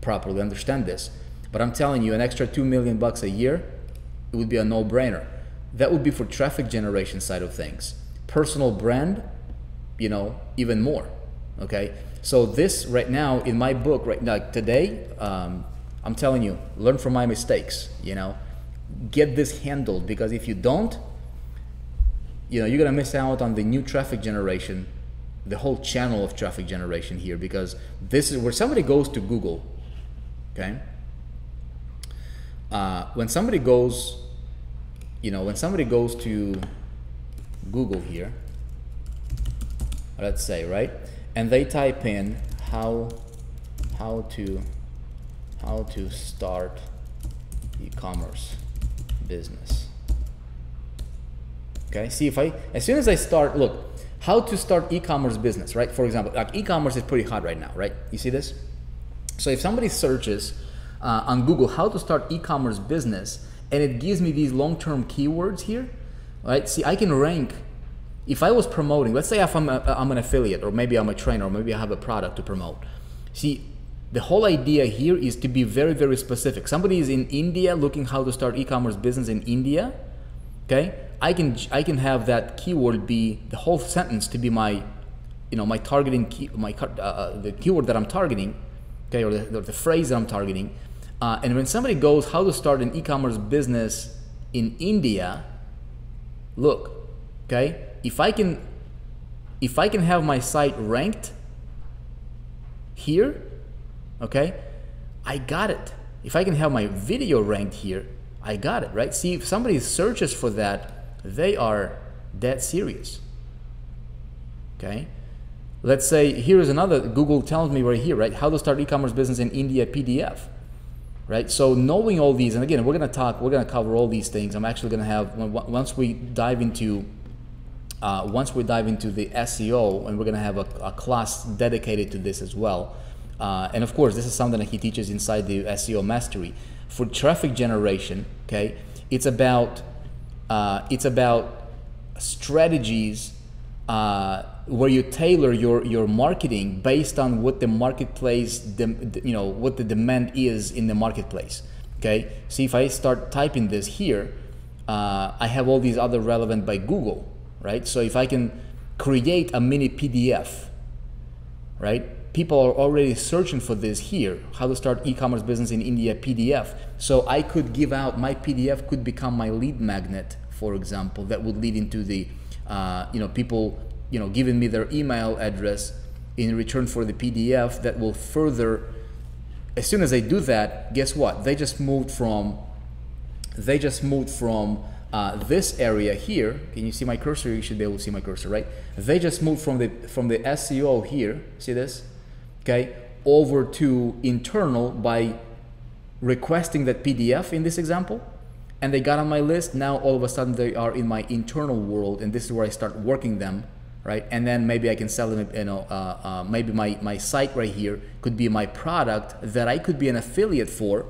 properly, understand this. But I'm telling you, an extra $2 million a year, it would be a no-brainer. That would be for traffic generation side of things. Personal brand, you know, even more. Okay, so this right now in my book right now today, I'm telling you, learn from my mistakes. You know, get this handled, because if you don't, you know, you're gonna miss out on the new traffic generation, the whole channel of traffic generation here, because this is where somebody goes to Google. Okay, when somebody goes, you know, when somebody goes to Google here, let's say, right, and they type in how to start e-commerce business. Okay, see, as soon as I start, look, how to start e-commerce business, right? For example, like e-commerce is pretty hot right now, right? You see this? So if somebody searches on Google how to start e-commerce business, and it gives me these long-term keywords here, right? See, I can rank. If I was promoting, let's say if I'm an affiliate, or maybe I'm a trainer, or maybe I have a product to promote. See, the whole idea here is to be very, very specific. Somebody is in India looking how to start e-commerce business in India. Okay, I can have that keyword be the whole sentence to be my, you know, my targeting key, the keyword that I'm targeting. Okay, or the phrase that I'm targeting. And when somebody goes how to start an e-commerce business in India, look, okay. If I can have my site ranked here, okay, I got it. If I can have my video ranked here, I got it, right? See, if somebody searches for that, they are dead serious. Okay, let's say here is another. Google tells me right here, right, how to start e-commerce business in India PDF, right? So knowing all these, and again, we're gonna cover all these things. I'm actually gonna have, once we dive into the SEO, and we're going to have a class dedicated to this as well. And of course, this is something that he teaches inside the SEO Mastery. For traffic generation, okay, it's about strategies where you tailor your marketing based on what the marketplace, what the demand is in the marketplace. Okay, see, if I start typing this here, I have all these other relevant by Google. Right? So if I can create a mini PDF, right? People are already searching for this here, how to start e-commerce business in India PDF. So I could give out, my PDF could become my lead magnet, for example, that would lead into the, people, giving me their email address in return for the PDF that will further, as soon as they do that, guess what? They just moved from this area here. Can you see my cursor? You should be able to see my cursor, right? They just moved from the SEO here, see this? Okay, over to internal by requesting that PDF in this example, and they got on my list. Now all of a sudden they are in my internal world, and this is where I start working them, right? And then maybe I can sell them, maybe my site right here could be my product that I could be an affiliate for.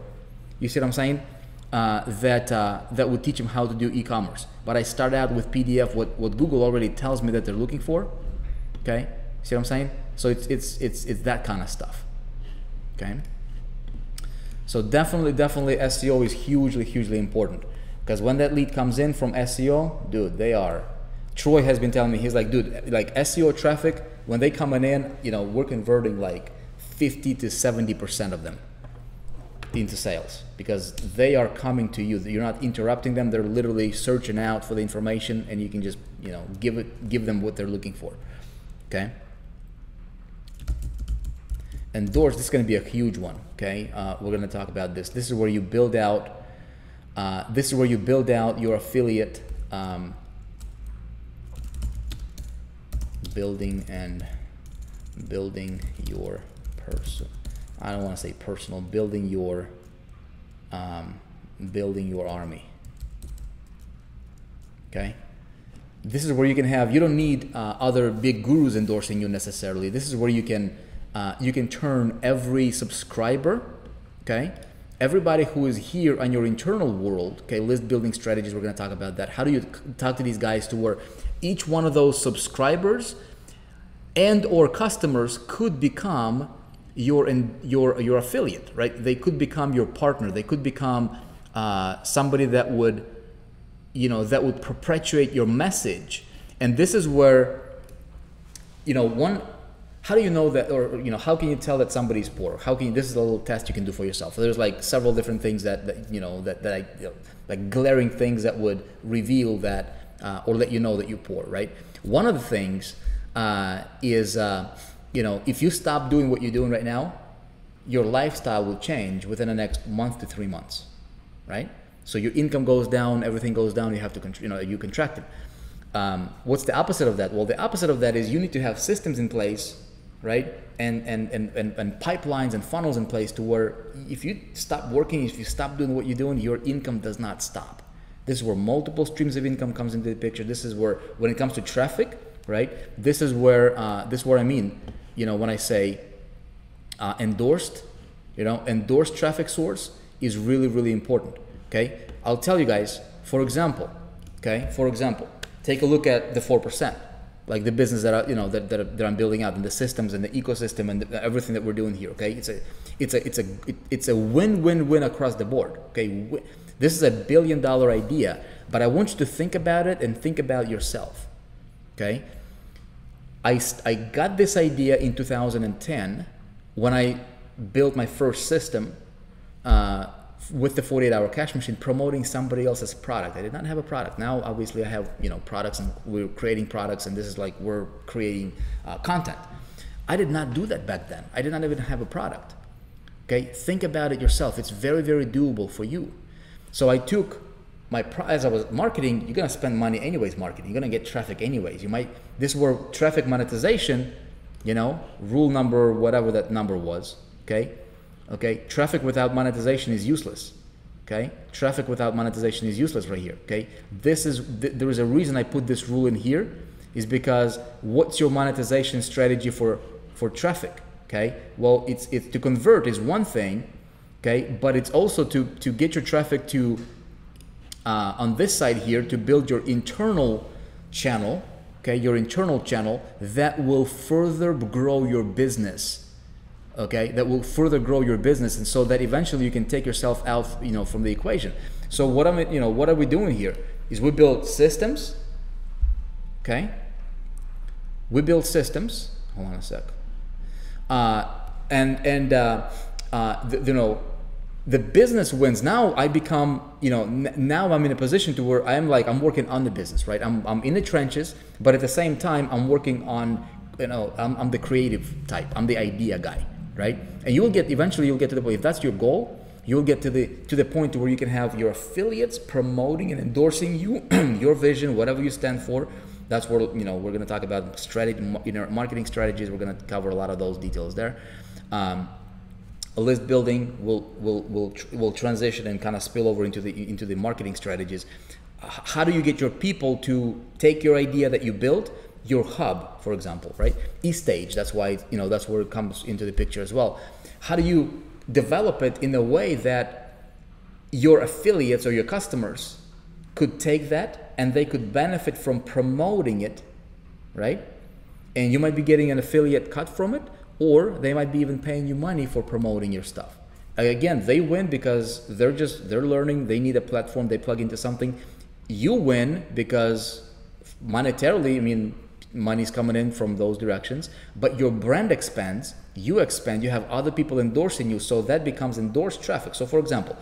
You see what I'm saying? That would teach them how to do e-commerce. But I start out with PDF, what Google already tells me that they're looking for. Okay, see what I'm saying? So it's that kind of stuff. Okay. So definitely SEO is hugely important, because when that lead comes in from SEO, dude, Troy has been telling me, he's like, dude, like SEO traffic, when they coming in, we're converting like 50 to 70% of them into sales, because they are coming to you. You're not interrupting them. They're literally searching out for the information, and you can just give them what they're looking for. Okay. And doors, this is going to be a huge one. Okay, we're going to talk about this. This is where you build out. This is where you build out your affiliate, building your person. I don't want to say personal, building your army. Okay, this is where you can have, you don't need other big gurus endorsing you necessarily. This is where you can turn every subscriber okay? Everybody who is here on your internal world, okay, list building strategies, we're gonna talk about that. How do you talk to these guys to where each one of those subscribers and or customers could become your affiliate, right? They could become your partner. They could become somebody that would, you know, that would perpetuate your message. And this is where, you know, how do you know that, or, you know, how can you tell that somebody's poor? How can you, this is a little test you can do for yourself. So there's like several different things that you know, that I, you know, like glaring things that would reveal that, or let you know that you're poor, right? One of the things is, you know, if you stop doing what you're doing right now, your lifestyle will change within the next month to 3 months, right? So your income goes down, everything goes down, you have to, you know, you contract it. What's the opposite of that? Well, the opposite of that is you need to have systems in place, right? And pipelines and funnels in place to where if you stop working, if you stop doing what you're doing, your income does not stop. This is where multiple streams of income comes into the picture. This is where, when it comes to traffic, right? This is where I mean, you know, when I say endorsed, you know, endorsed traffic source is really, really important. Okay, I'll tell you guys, for example, take a look at the 4%, like the business that you know that I'm building out, and the systems and the ecosystem and everything that we're doing here. Okay, it's a win-win-win across the board. Okay, this is $1 billion idea, but I want you to think about it and think about yourself. Okay, I got this idea in 2010 when I built my first system with the 48-hour cash machine, promoting somebody else's product. I did not have a product. Now, obviously, I have, you know, products, and we're creating products, and this is like we're creating content. I did not do that back then. I did not even have a product. Okay, think about it yourself. It's very, very doable for you. So I took as I was marketing, you're gonna spend money anyways marketing. You're gonna get traffic anyways. This were traffic monetization, you know, rule number, whatever that number was, okay? Okay, traffic without monetization is useless. Okay, traffic without monetization is useless right here. Okay, there is a reason I put this rule in here, is because what's your monetization strategy for traffic? Okay, well, it's to convert is one thing, okay, but it's also to get your traffic to on this side here, to build your internal channel. Okay, your internal channel that will further grow your business. Okay, that will further grow your business, and so that eventually you can take yourself out, you know, from the equation. So what are we doing here? Is we build systems. Okay, we build systems. Hold on a sec. You know, the business wins. Now I become, you know, now I'm in a position to where I'm working on the business, right? I'm in the trenches, but at the same time I'm working on, you know, I'm the creative type. I'm the idea guy. Right? And eventually you'll get to the point, if that's your goal, you'll get to the point where you can have your affiliates promoting and endorsing you, your vision, whatever you stand for. That's where, you know, we're going to talk about strategy, you know, marketing strategies. We're going to cover a lot of those details there. A list building will transition and kind of spill over into the marketing strategies. How do you get your people to take your idea that you built, your hub, for example, right? eStage, that's why, you know, that's where it comes into the picture as well. How do you develop it in a way that your affiliates or your customers could take that and they could benefit from promoting it, right? And you might be getting an affiliate cut from it, or they might be even paying you money for promoting your stuff. Again, they win because they're learning, they need a platform, they plug into something. You win because monetarily, I mean, money's coming in from those directions, but your brand expands, you expand, you have other people endorsing you, so that becomes endorsed traffic. So for example,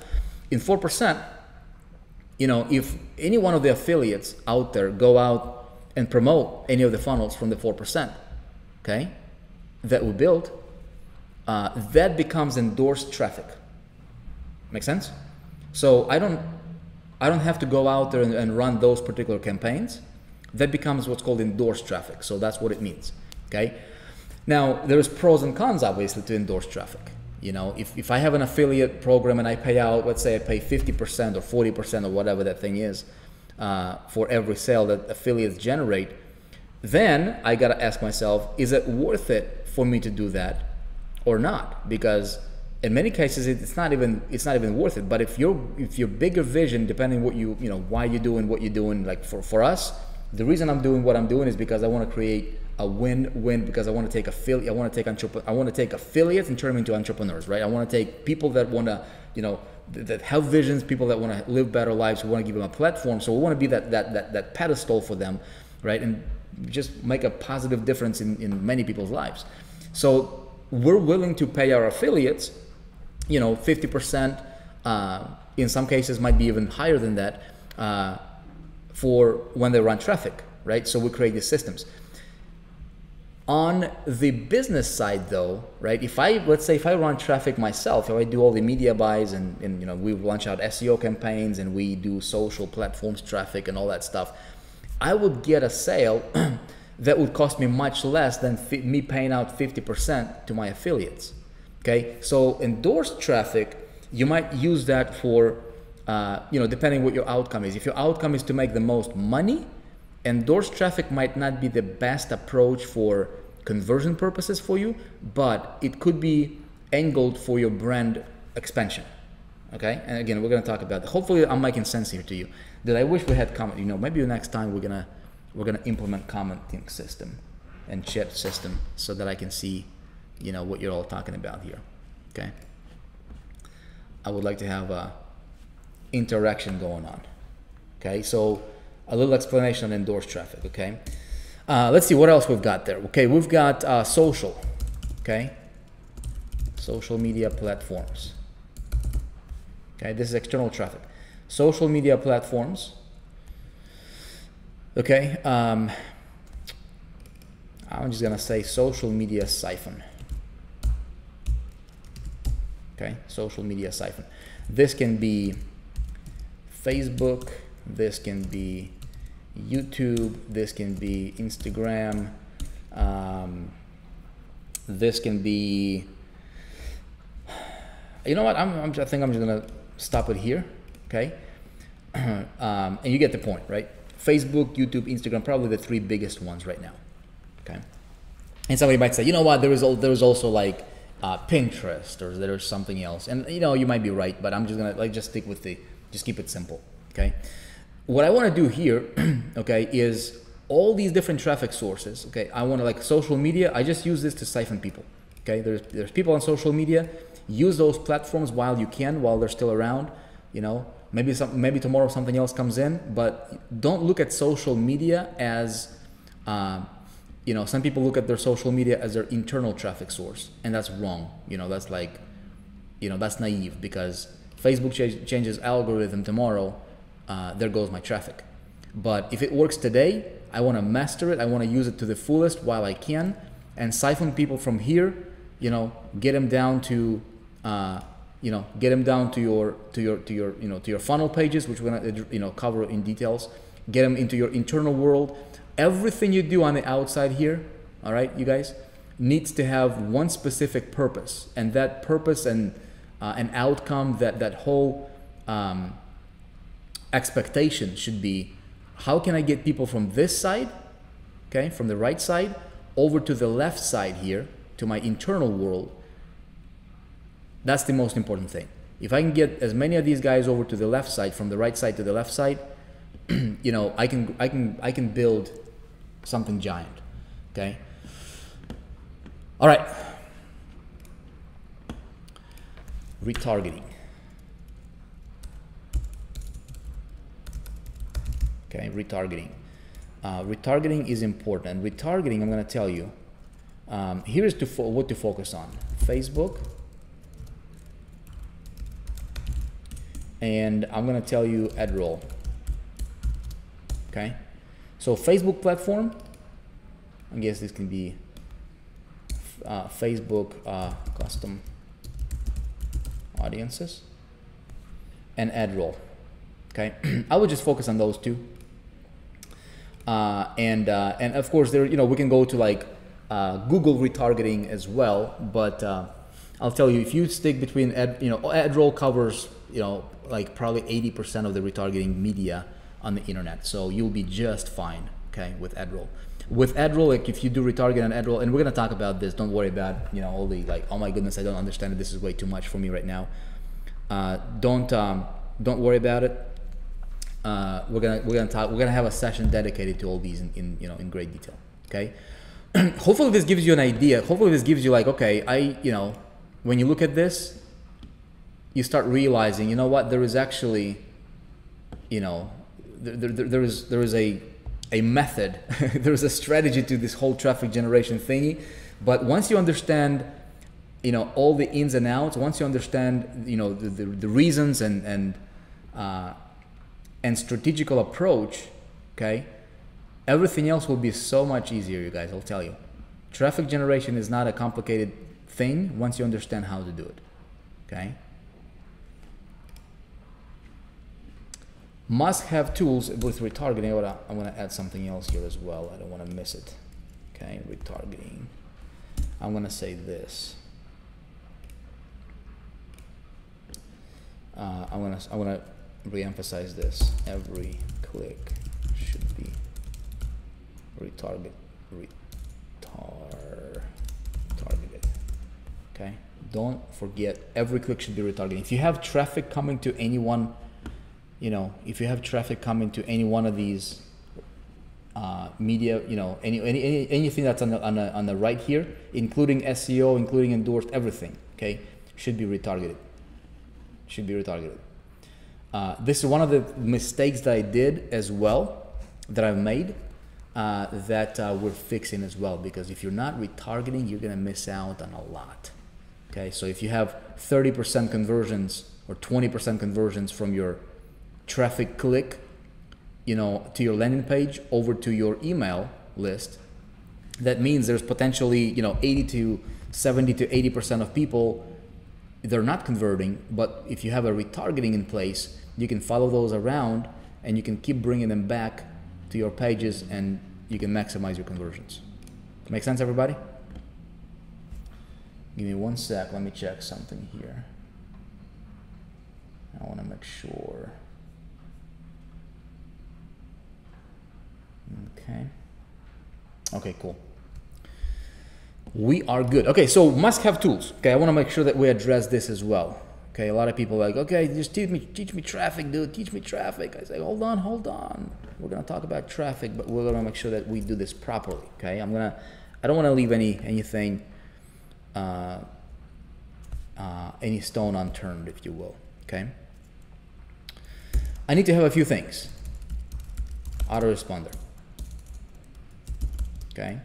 in 4%, you know, if any one of the affiliates out there go out and promote any of the funnels from the 4%, okay, that we build, that becomes endorsed traffic. Make sense? So I don't have to go out there and run those particular campaigns. That becomes what's called endorsed traffic. So that's what it means. Okay. Now there's pros and cons, obviously, to endorsed traffic. You know, if I have an affiliate program and I pay out, let's say I pay 50% or 40% or whatever that thing is for every sale that affiliates generate, then I got to ask myself, is it worth it for me to do that or not? Because in many cases it's not even worth it. But if your bigger vision, depending what you know why you're doing what you're doing, like for us, the reason I'm doing what I'm doing is because I want to create a win-win, because I want to take affiliates and turn them into entrepreneurs, right? I want to take people that want to, you know, that have visions, people that want to live better lives, we want to give them a platform. So we want to be that pedestal for them, right? And just make a positive difference in many people's lives. So we're willing to pay our affiliates, you know, 50%, in some cases might be even higher than that, for when they run traffic, right? So we create these systems. On the business side though, right, let's say if I run traffic myself, if I do all the media buys and you know, we launch out SEO campaigns and we do social platforms traffic and all that stuff, I would get a sale that would cost me much less than me paying out 50% to my affiliates. Okay, so endorsed traffic, you might use that for, you know, depending what your outcome is. If your outcome is to make the most money, endorsed traffic might not be the best approach for conversion purposes for you, but it could be angled for your brand expansion. Okay, and again, we're gonna talk about that. Hopefully I'm making sense here to you. That I wish we had comment, you know, maybe next time we're gonna implement commenting system and chat system so that I can see, you know, what you're all talking about here. Okay, I would like to have a interaction going on. Okay, so a little explanation on endorsed traffic. Okay, let's see what else we've got there. Okay, we've got social. Okay, social media platforms. Okay, this is external traffic. Social media platforms. Okay, I'm just gonna say social media siphon. Okay, social media siphon. This can be Facebook, this can be YouTube, this can be Instagram, this can be, you know what, I think I'm just gonna stop it here. Okay, and you get the point, right? Facebook, YouTube, Instagram, probably the three biggest ones right now. Okay, and somebody might say, you know what, there is also like Pinterest, or there's something else, and you know, you might be right, but I'm just gonna just stick with just keep it simple. Okay, what I want to do here, okay, is all these different traffic sources. Okay, I want to, like social media, I just use this to siphon people. Okay, there's people on social media. Use those platforms while you can, while they're still around. You know, maybe tomorrow something else comes in, but don't look at social media as, you know, some people look at their social media as their internal traffic source, and that's wrong. You know, that's like, you know, that's naive, because Facebook changes algorithm tomorrow, there goes my traffic. But if it works today, I want to master it. I want to use it to the fullest while I can, and siphon people from here. You know, get them down to, you know, get them down to your funnel pages, which we're gonna, you know, cover in details. Get them into your internal world. Everything you do on the outside here, all right, you guys, needs to have one specific purpose, and that purpose and an outcome, that whole expectation should be, how can I get people from this side, okay, from the right side, over to the left side here, to my internal world. That's the most important thing. If I can get as many of these guys over to the left side, from the right side to the left side, you know, I can build something giant. Okay. All right. Retargeting. Okay, retargeting. Retargeting is important. Retargeting, I'm going to tell you. Here's what to focus on: Facebook, and I'm going to tell you AdRoll. Okay, so Facebook platform. I guess this can be Facebook custom audiences and AdRoll. Okay, I would just focus on those two. And of course, there, you know, we can go to like Google retargeting as well, but I'll tell you, if you stick between AdRoll covers, you know, like probably 80% of the retargeting media on the internet, so you'll be just fine, okay, with AdRoll. With AdRoll, like if you do retargeting on AdRoll, and we're gonna talk about this. Don't worry about all the like, oh my goodness, I don't understand it. This is way too much for me right now. Don't worry about it. We're gonna have a session dedicated to all these in great detail. Okay. Hopefully this gives you an idea. Hopefully this gives you like, okay, when you look at this, you start realizing, you know what, there is actually, there is a method, there is a strategy to this whole traffic generation thingy. But once you understand, all the ins and outs, once you understand, the reasons and strategical approach, okay, everything else will be so much easier, you guys, I'll tell you. Traffic generation is not a complicated thing once you understand how to do it, okay? Must have tools with retargeting. I'm gonna add something else here as well. I don't wanna miss it, okay? Retargeting. I'm gonna say this. I'm gonna re-emphasize this. Every click should be targeted. Okay, don't forget, every click should be retargeting. If you have traffic coming to anyone, if you have traffic coming to any one of these media, anything that's on the right here, including SEO, including endorsed, everything, okay, should be retargeted. This is one of the mistakes that I did as well, that I've made, that we're fixing as well, because if you're not retargeting, you're gonna miss out on a lot. Okay, so if you have 30% conversions or 20% conversions from your traffic click, to your landing page over to your email list, that means there's potentially 80 to 70 to 80% of people, they're not converting. But if you have a retargeting in place, you can follow those around and you can keep bringing them back to your pages, and you can maximize your conversions. Make sense, everybody? Give me 1 sec, let me check something here. I want to make sure. Okay, cool. We are good. Okay, so must have tools. Okay, I want to make sure that we address this as well. Okay, a lot of people are like, okay, just teach me traffic, dude, teach me traffic. I say, hold on. We're gonna talk about traffic, but we're gonna make sure that we do this properly. Okay, I don't want to leave anything, any stone unturned, if you will. Okay, I need to have a few things. Autoresponder. Okay.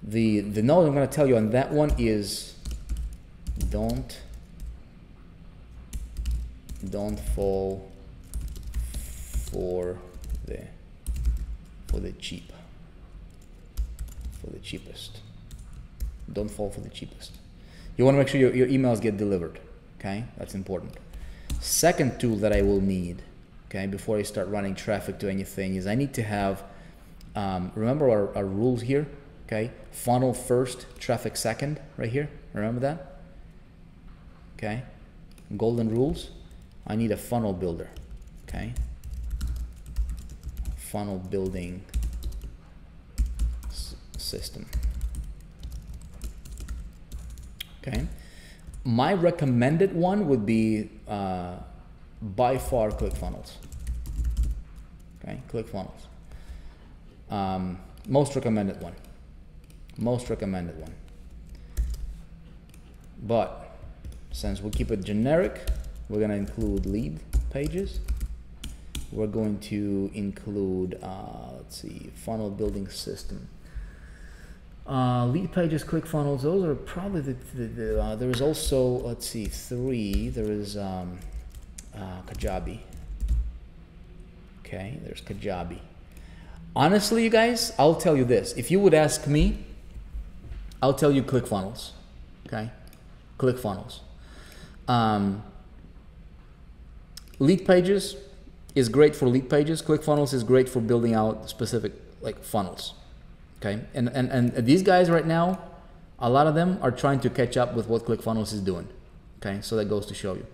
The note I'm going to tell you on that one is don't fall for the cheapest. Don't fall for the cheapest. You want to make sure your emails get delivered. Okay, that's important. Second tool that I will need, okay, before I start running traffic to anything, is I need to have, remember our rules here, okay? Funnel first, traffic second, right here. Remember that? Okay. Golden rules. I need a funnel builder, okay? Funnel building system. Okay. My recommended one would be by far ClickFunnels. Okay, ClickFunnels. Most recommended one. But since we keep it generic, we're going to include lead pages. We're going to include, let's see, funnel building system. Lead pages, ClickFunnels, those are probably there is also, let's see, 3. There is Kajabi. Okay, there's Kajabi. Honestly, you guys, I'll tell you this. If you would ask me, I'll tell you ClickFunnels. Okay, ClickFunnels. Lead pages is great for lead pages. ClickFunnels is great for building out specific like funnels. Okay, and these guys right now, a lot of them are trying to catch up with what ClickFunnels is doing. Okay, so that goes to show you.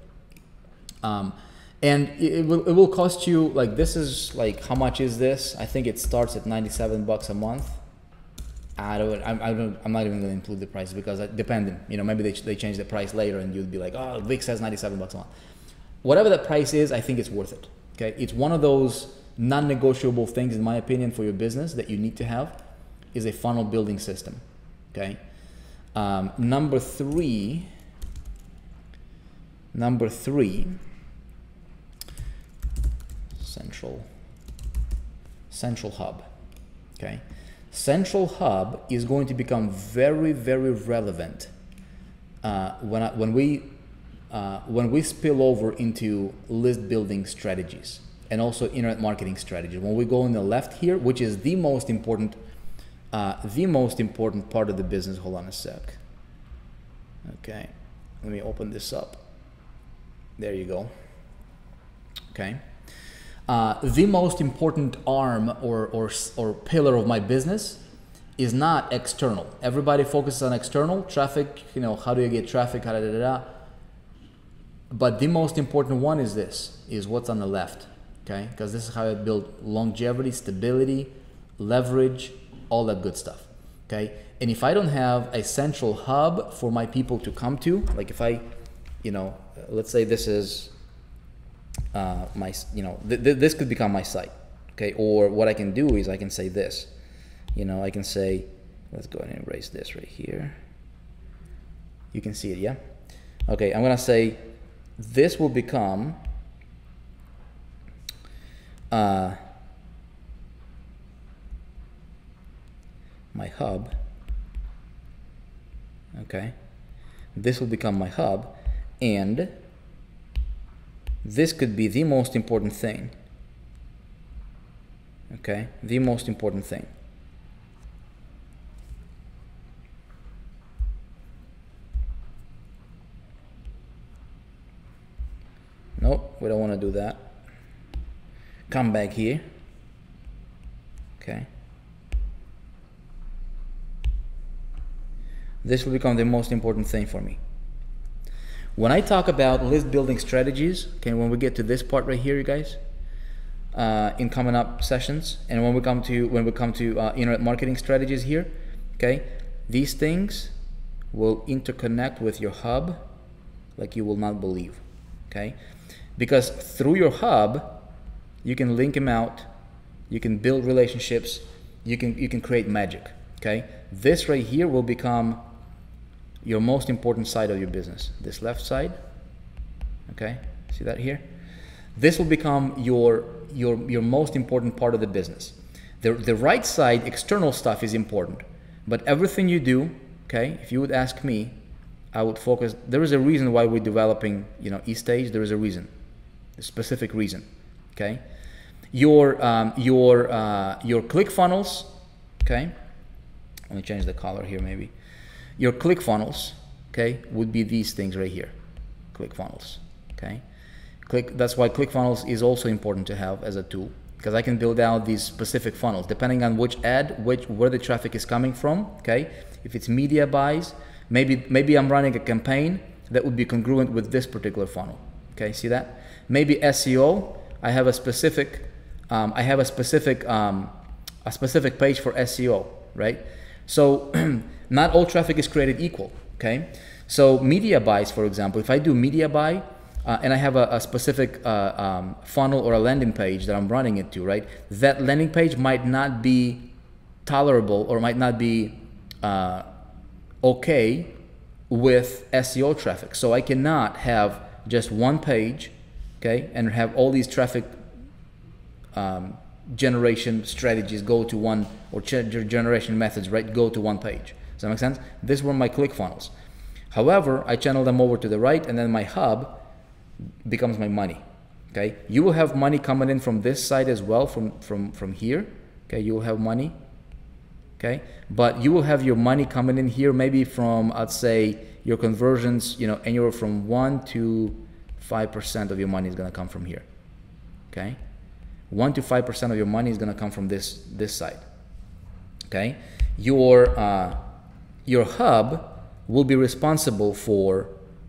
And it will cost you, like, this is like, how much is this? I think it starts at 97 bucks a month. I'm not even going to include the price because depending, you know, maybe they change the price later and you'd be like, oh, Vic says 97 bucks a month. Whatever the price is, I think it's worth it. Okay, it's one of those non-negotiable things, in my opinion, for your business that you need to have is a funnel building system. Okay, number three, central hub. Okay, central hub is going to become very, very relevant when we spill over into list building strategies and also internet marketing strategies. When we go on the left here, which is the most important part of the business. Hold on a sec. Okay, let me open this up. There you go. Okay. The most important arm or pillar of my business is not external. Everybody focuses on external traffic, you know, how do you get traffic, but the most important one is what's on the left, okay? Because this is how I build longevity, stability, leverage, all that good stuff, okay? And if I don't have a central hub for my people to come to, like if I, you know, let's say this is my, you know, this could become my site, okay? Or what I can do is I can say this, you know, I can say, let's go ahead and erase this right here. You can see it, yeah? Okay, I'm gonna say this will become my hub, okay? This will become my hub, and this could be the most important thing, okay? The most important thing. Nope, we don't want to do that. Come back here, okay? This will become the most important thing for me. When I talk about list building strategies, okay, when we get to this part right here, you guys, in coming up sessions, and when we come to internet marketing strategies here, okay, these things will interconnect with your hub like you will not believe, okay? Because through your hub, you can link them out, you can build relationships, you can create magic, okay? This right here will become your most important side of your business. This left side, okay? See that here? This will become your most important part of the business. The right side, external stuff, is important, but everything you do, okay, if you would ask me, I would focus. There is a reason why we're developing, you know, eStage. There is a reason, a specific reason, okay? Your ClickFunnels, okay? Let me change the color here, maybe. Your ClickFunnels, okay, would be these things right here, ClickFunnels, okay? That's why ClickFunnels is also important to have as a tool, because I can build out these specific funnels depending on which ad, where the traffic is coming from, okay? If it's media buys, maybe I'm running a campaign that would be congruent with this particular funnel, okay? See that? Maybe SEO, I have a specific page for SEO, right? So not all traffic is created equal, okay? So media buys, for example, if I do media buy and I have a specific funnel or a landing page that I'm running it to, right? That landing page might not be tolerable or might not be okay with SEO traffic. So I cannot have just one page, okay, and have all these traffic generation strategies go to one, or generation methods, right, go to one page. Does that make sense? These were my ClickFunnels. However, I channel them over to the right, and then my hub becomes my money, okay? You will have money coming in from this side as well, from here, okay? You will have money, okay? But you will have your money coming in here maybe from, I'd say, your conversions, you know, anywhere from 1 to 5% of your money is gonna come from here, okay? 1 to 5% of your money is going to come from this side, okay? Your hub will be responsible for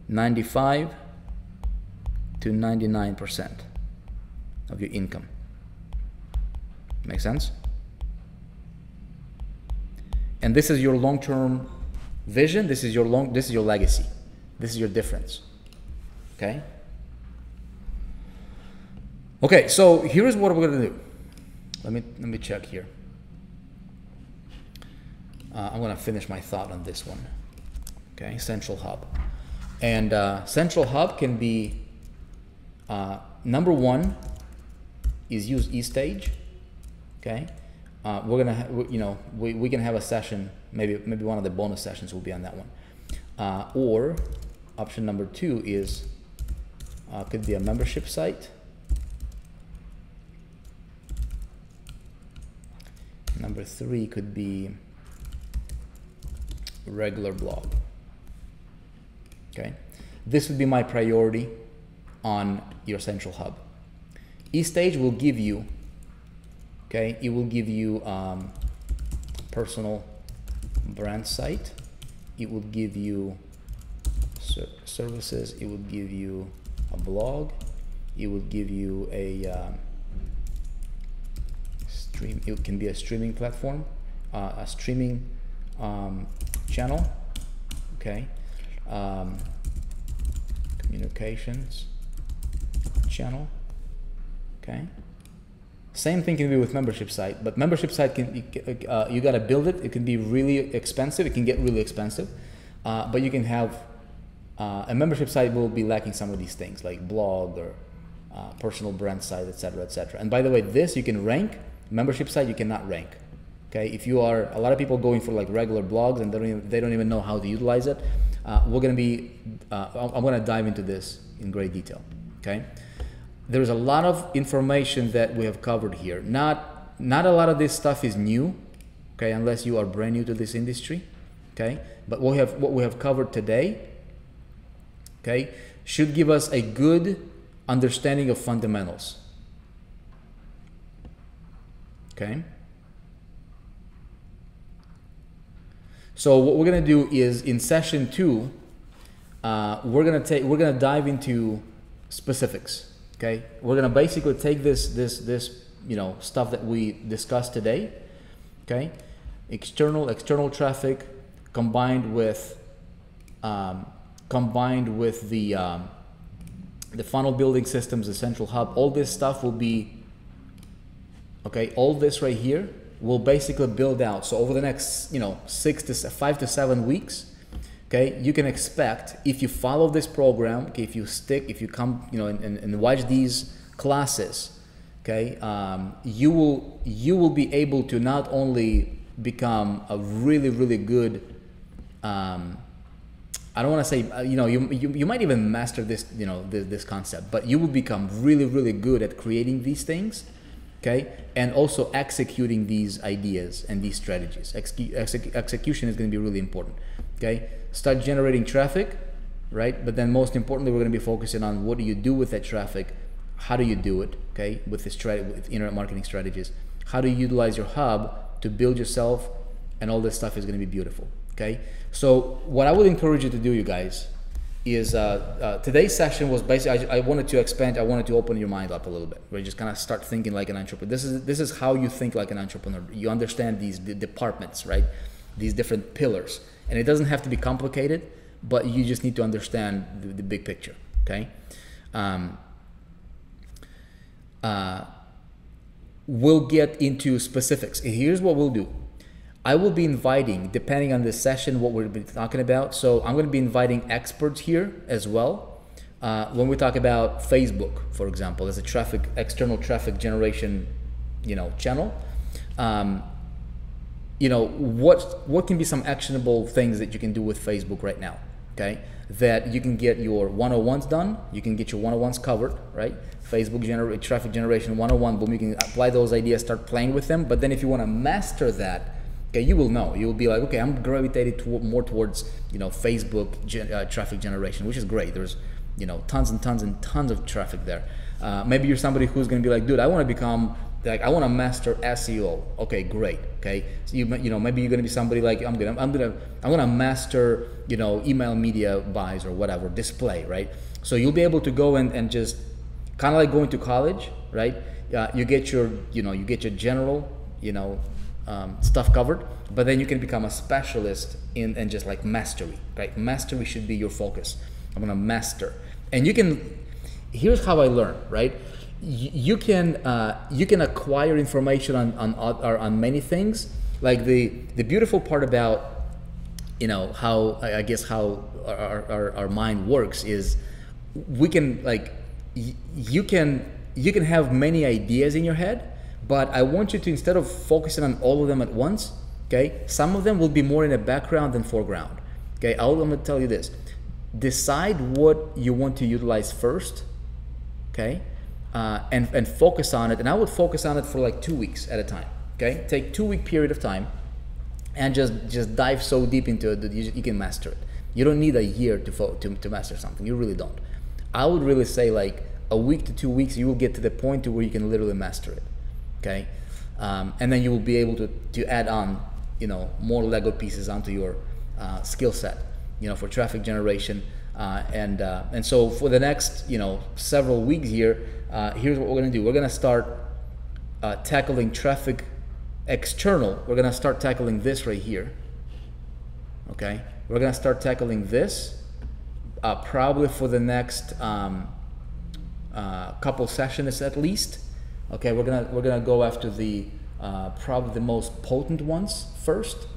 95 to 99% of your income. Make sense? And this is your long-term vision. This is your legacy. This is your difference. Okay? Okay, so here's what we're gonna do. Let me check here. I'm gonna finish my thought on this one. Okay, Central Hub. And Central Hub can be, number one is use eStage. Okay, we're gonna, we can have a session. Maybe one of the bonus sessions will be on that one. Or option number two is could be a membership site. Number three could be regular blog. Okay, this would be my priority on your Central Hub. eStage will give you, okay, it will give you personal brand site. It will give you services. It will give you a blog. It will give you a stream. It can be a streaming platform, a streaming channel. Okay, communications channel. Okay. Same thing can be with membership site, but membership site can you got to build it. It can be really expensive. It can get really expensive, but you can have a membership site will be lacking some of these things like blog or personal brand site, etc., etc. And by the way, this you can rank. Membership site you cannot rank. Okay, if you are a lot of people going for like regular blogs and they don't even know how to utilize it. We're gonna be I'm gonna dive into this in great detail. Okay. There's a lot of information that we have covered here. Not a lot of this stuff is new, okay, unless you are brand new to this industry, okay? But what we have covered today, okay, should give us a good understanding of fundamentals, okay? So what we're gonna do is in session 2, we're gonna dive into specifics. Okay, we're gonna basically take this stuff that we discussed today. Okay, external traffic combined with the funnel building systems, the Central Hub. All this stuff will be okay. All this right here will basically build out. So over the next 5 to 7 weeks. Okay, you can expect if you follow this program, okay, if you come, and watch these classes, okay, you will be able to not only become a really, really good, I don't want to say, you might even master this, this concept, but you will become really, really good at creating these things, okay, and also executing these ideas and these strategies. Execution is going to be really important, okay. Start generating traffic, right? But then most importantly, we're going to be focusing on what do you do with that traffic? How do you do it, okay? With internet marketing strategies. How do you utilize your hub to build yourself, and all this stuff is going to be beautiful, okay? So what I would encourage you to do, you guys, is today's session was basically, I wanted to expand, I wanted to open your mind up a little bit, where you just kind of start thinking like an entrepreneur. This is how you think like an entrepreneur. You understand these departments, right? These different pillars. And it doesn't have to be complicated, but you just need to understand the big picture, okay? We'll get into specifics. Here's what we'll do. I will be inviting, depending on this session, what we'll be talking about. So I'm going to be inviting experts here as well. When we talk about Facebook, for example, as a external traffic generation, channel. What can be some actionable things that you can do with Facebook right now, okay? That you can get your 101s done, you can get your 101s covered, right? Facebook traffic generation 101, boom, you can apply those ideas, start playing with them. But then if you want to master that, okay, you will know. You will be like, okay, I'm gravitated more towards, Facebook traffic generation, which is great. There's, tons and tons and tons of traffic there. Maybe you're somebody who's going to be like, dude, I want to become, I want to master SEO. Okay, great. Okay, so maybe you're gonna be somebody like I'm gonna master email media buys or whatever, display, right? So you'll be able to go and just kind of like going to college, right? You get your, you get your general, stuff covered, but then you can become a specialist in just like mastery, right? Mastery should be your focus. I'm gonna master, and here's how I learn, right? You can acquire information on many things. Like the beautiful part about how I guess how our mind works is we can like you can have many ideas in your head, but I want you to, instead of focusing on all of them at once, okay, some of them will be more in the background than foreground. Okay, I'm going to tell you this: decide what you want to utilize first, okay, and focus on it. And I would focus on it for like 2 weeks at a time. Okay, take 2-week period of time and just dive so deep into it that you can master it. You don't need a year to master something. You really don't. I would really say like a week to 2 weeks, you will get to the point to where you can literally master it. Okay, and then you will be able to add on more Lego pieces onto your skill set, for traffic generation, and so for the next several weeks here, here's what we're gonna do. We're gonna start tackling traffic external. We're gonna start tackling this right here. Okay, we're gonna start tackling this probably for the next couple sessions at least. Okay, we're gonna go after the probably the most potent ones first.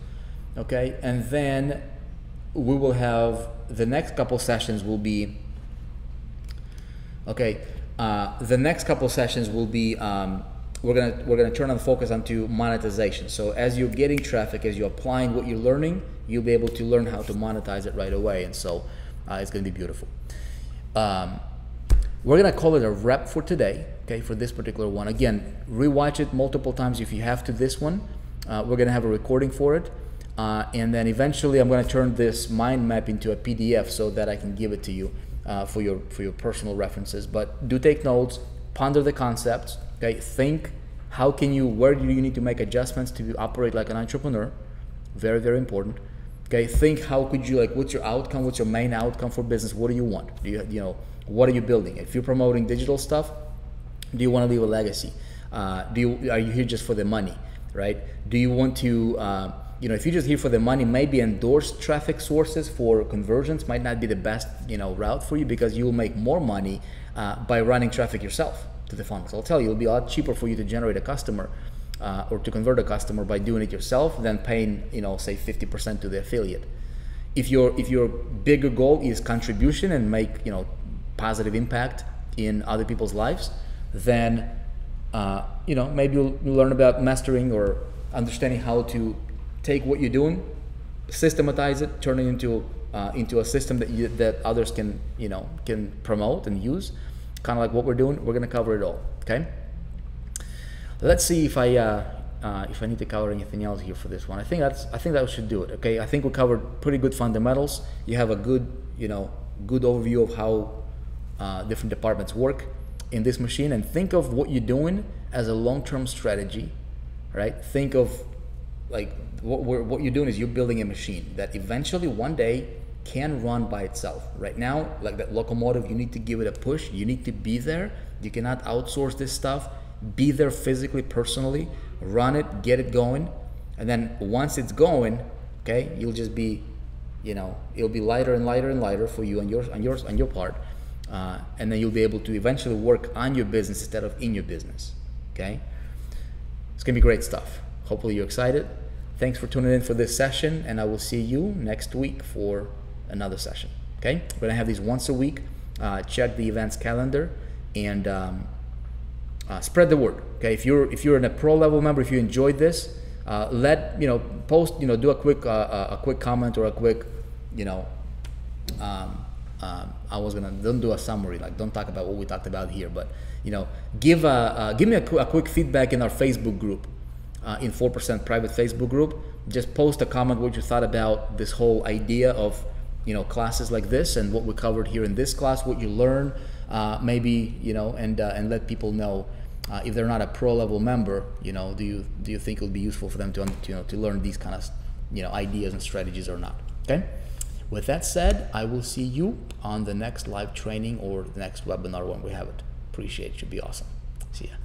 Okay, and then we will have the next couple sessions will be the next couple sessions will be we're gonna turn on focus onto monetization. So as you're getting traffic, as you're applying what you're learning, you'll be able to learn how to monetize it right away, and so it's gonna be beautiful. We're gonna call it a wrap for today, okay, for this particular one. Again, rewatch it multiple times if you have to this one. We're gonna have a recording for it. And then eventually I'm gonna turn this mind map into a PDF so that I can give it to you for your personal references. But do take notes, ponder the concepts, okay, think where do you need to make adjustments to operate like an entrepreneur. Very, very important. Okay, think how could you, like, what's your outcome, what's your main outcome for business, what do you want? Do you what are you building? If you're promoting digital stuff, do you want to leave a legacy? Are you here just for the money, right? Do you want to, if you're just here for the money, maybe endorsed traffic sources for conversions might not be the best, route for you, because you will make more money by running traffic yourself to the funnels. I'll tell you, it'll be a lot cheaper for you to generate a customer or to convert a customer by doing it yourself than paying, say 50% to the affiliate. If your bigger goal is contribution and make, positive impact in other people's lives, then maybe you'll learn about mastering or understanding how to take what you're doing, systematize it, turn it into a system that others can promote and use, kind of like what we're doing. We're gonna cover it all. Okay. Let's see if I need to cover anything else here for this one. I think that should do it. Okay. I think we covered pretty good fundamentals. You have a good good overview of how different departments work in this machine, and think of what you're doing as a long-term strategy, right? Think of like what you're doing is you're building a machine that eventually one day can run by itself. Right now, like that locomotive, you need to give it a push. You need to be there. You cannot outsource this stuff. Be there physically, personally, run it, get it going, and then once it's going, okay, you'll just be, it'll be lighter and lighter and lighter for you on your part. And then you'll be able to eventually work on your business instead of in your business. Okay, it's gonna be great stuff. Hopefully you're excited. Thanks for tuning in for this session, and I will see you next week for another session. Okay, we're gonna have these once a week. Check the events calendar and spread the word. Okay, if you're in a pro level member, if you enjoyed this, post, do a quick comment or a quick, don't do a summary, like don't talk about what we talked about here, but give me a quick feedback in our Facebook group, in 4% private Facebook group. Just post a comment what you thought about this whole idea of classes like this and what we covered here in this class, what you learn, maybe and let people know if they're not a pro level member, do you think it would be useful for them to learn these kind of ideas and strategies or not? Okay. With that said, I will see you on the next live training or the next webinar when we have it. Appreciate it. Should be awesome. See ya.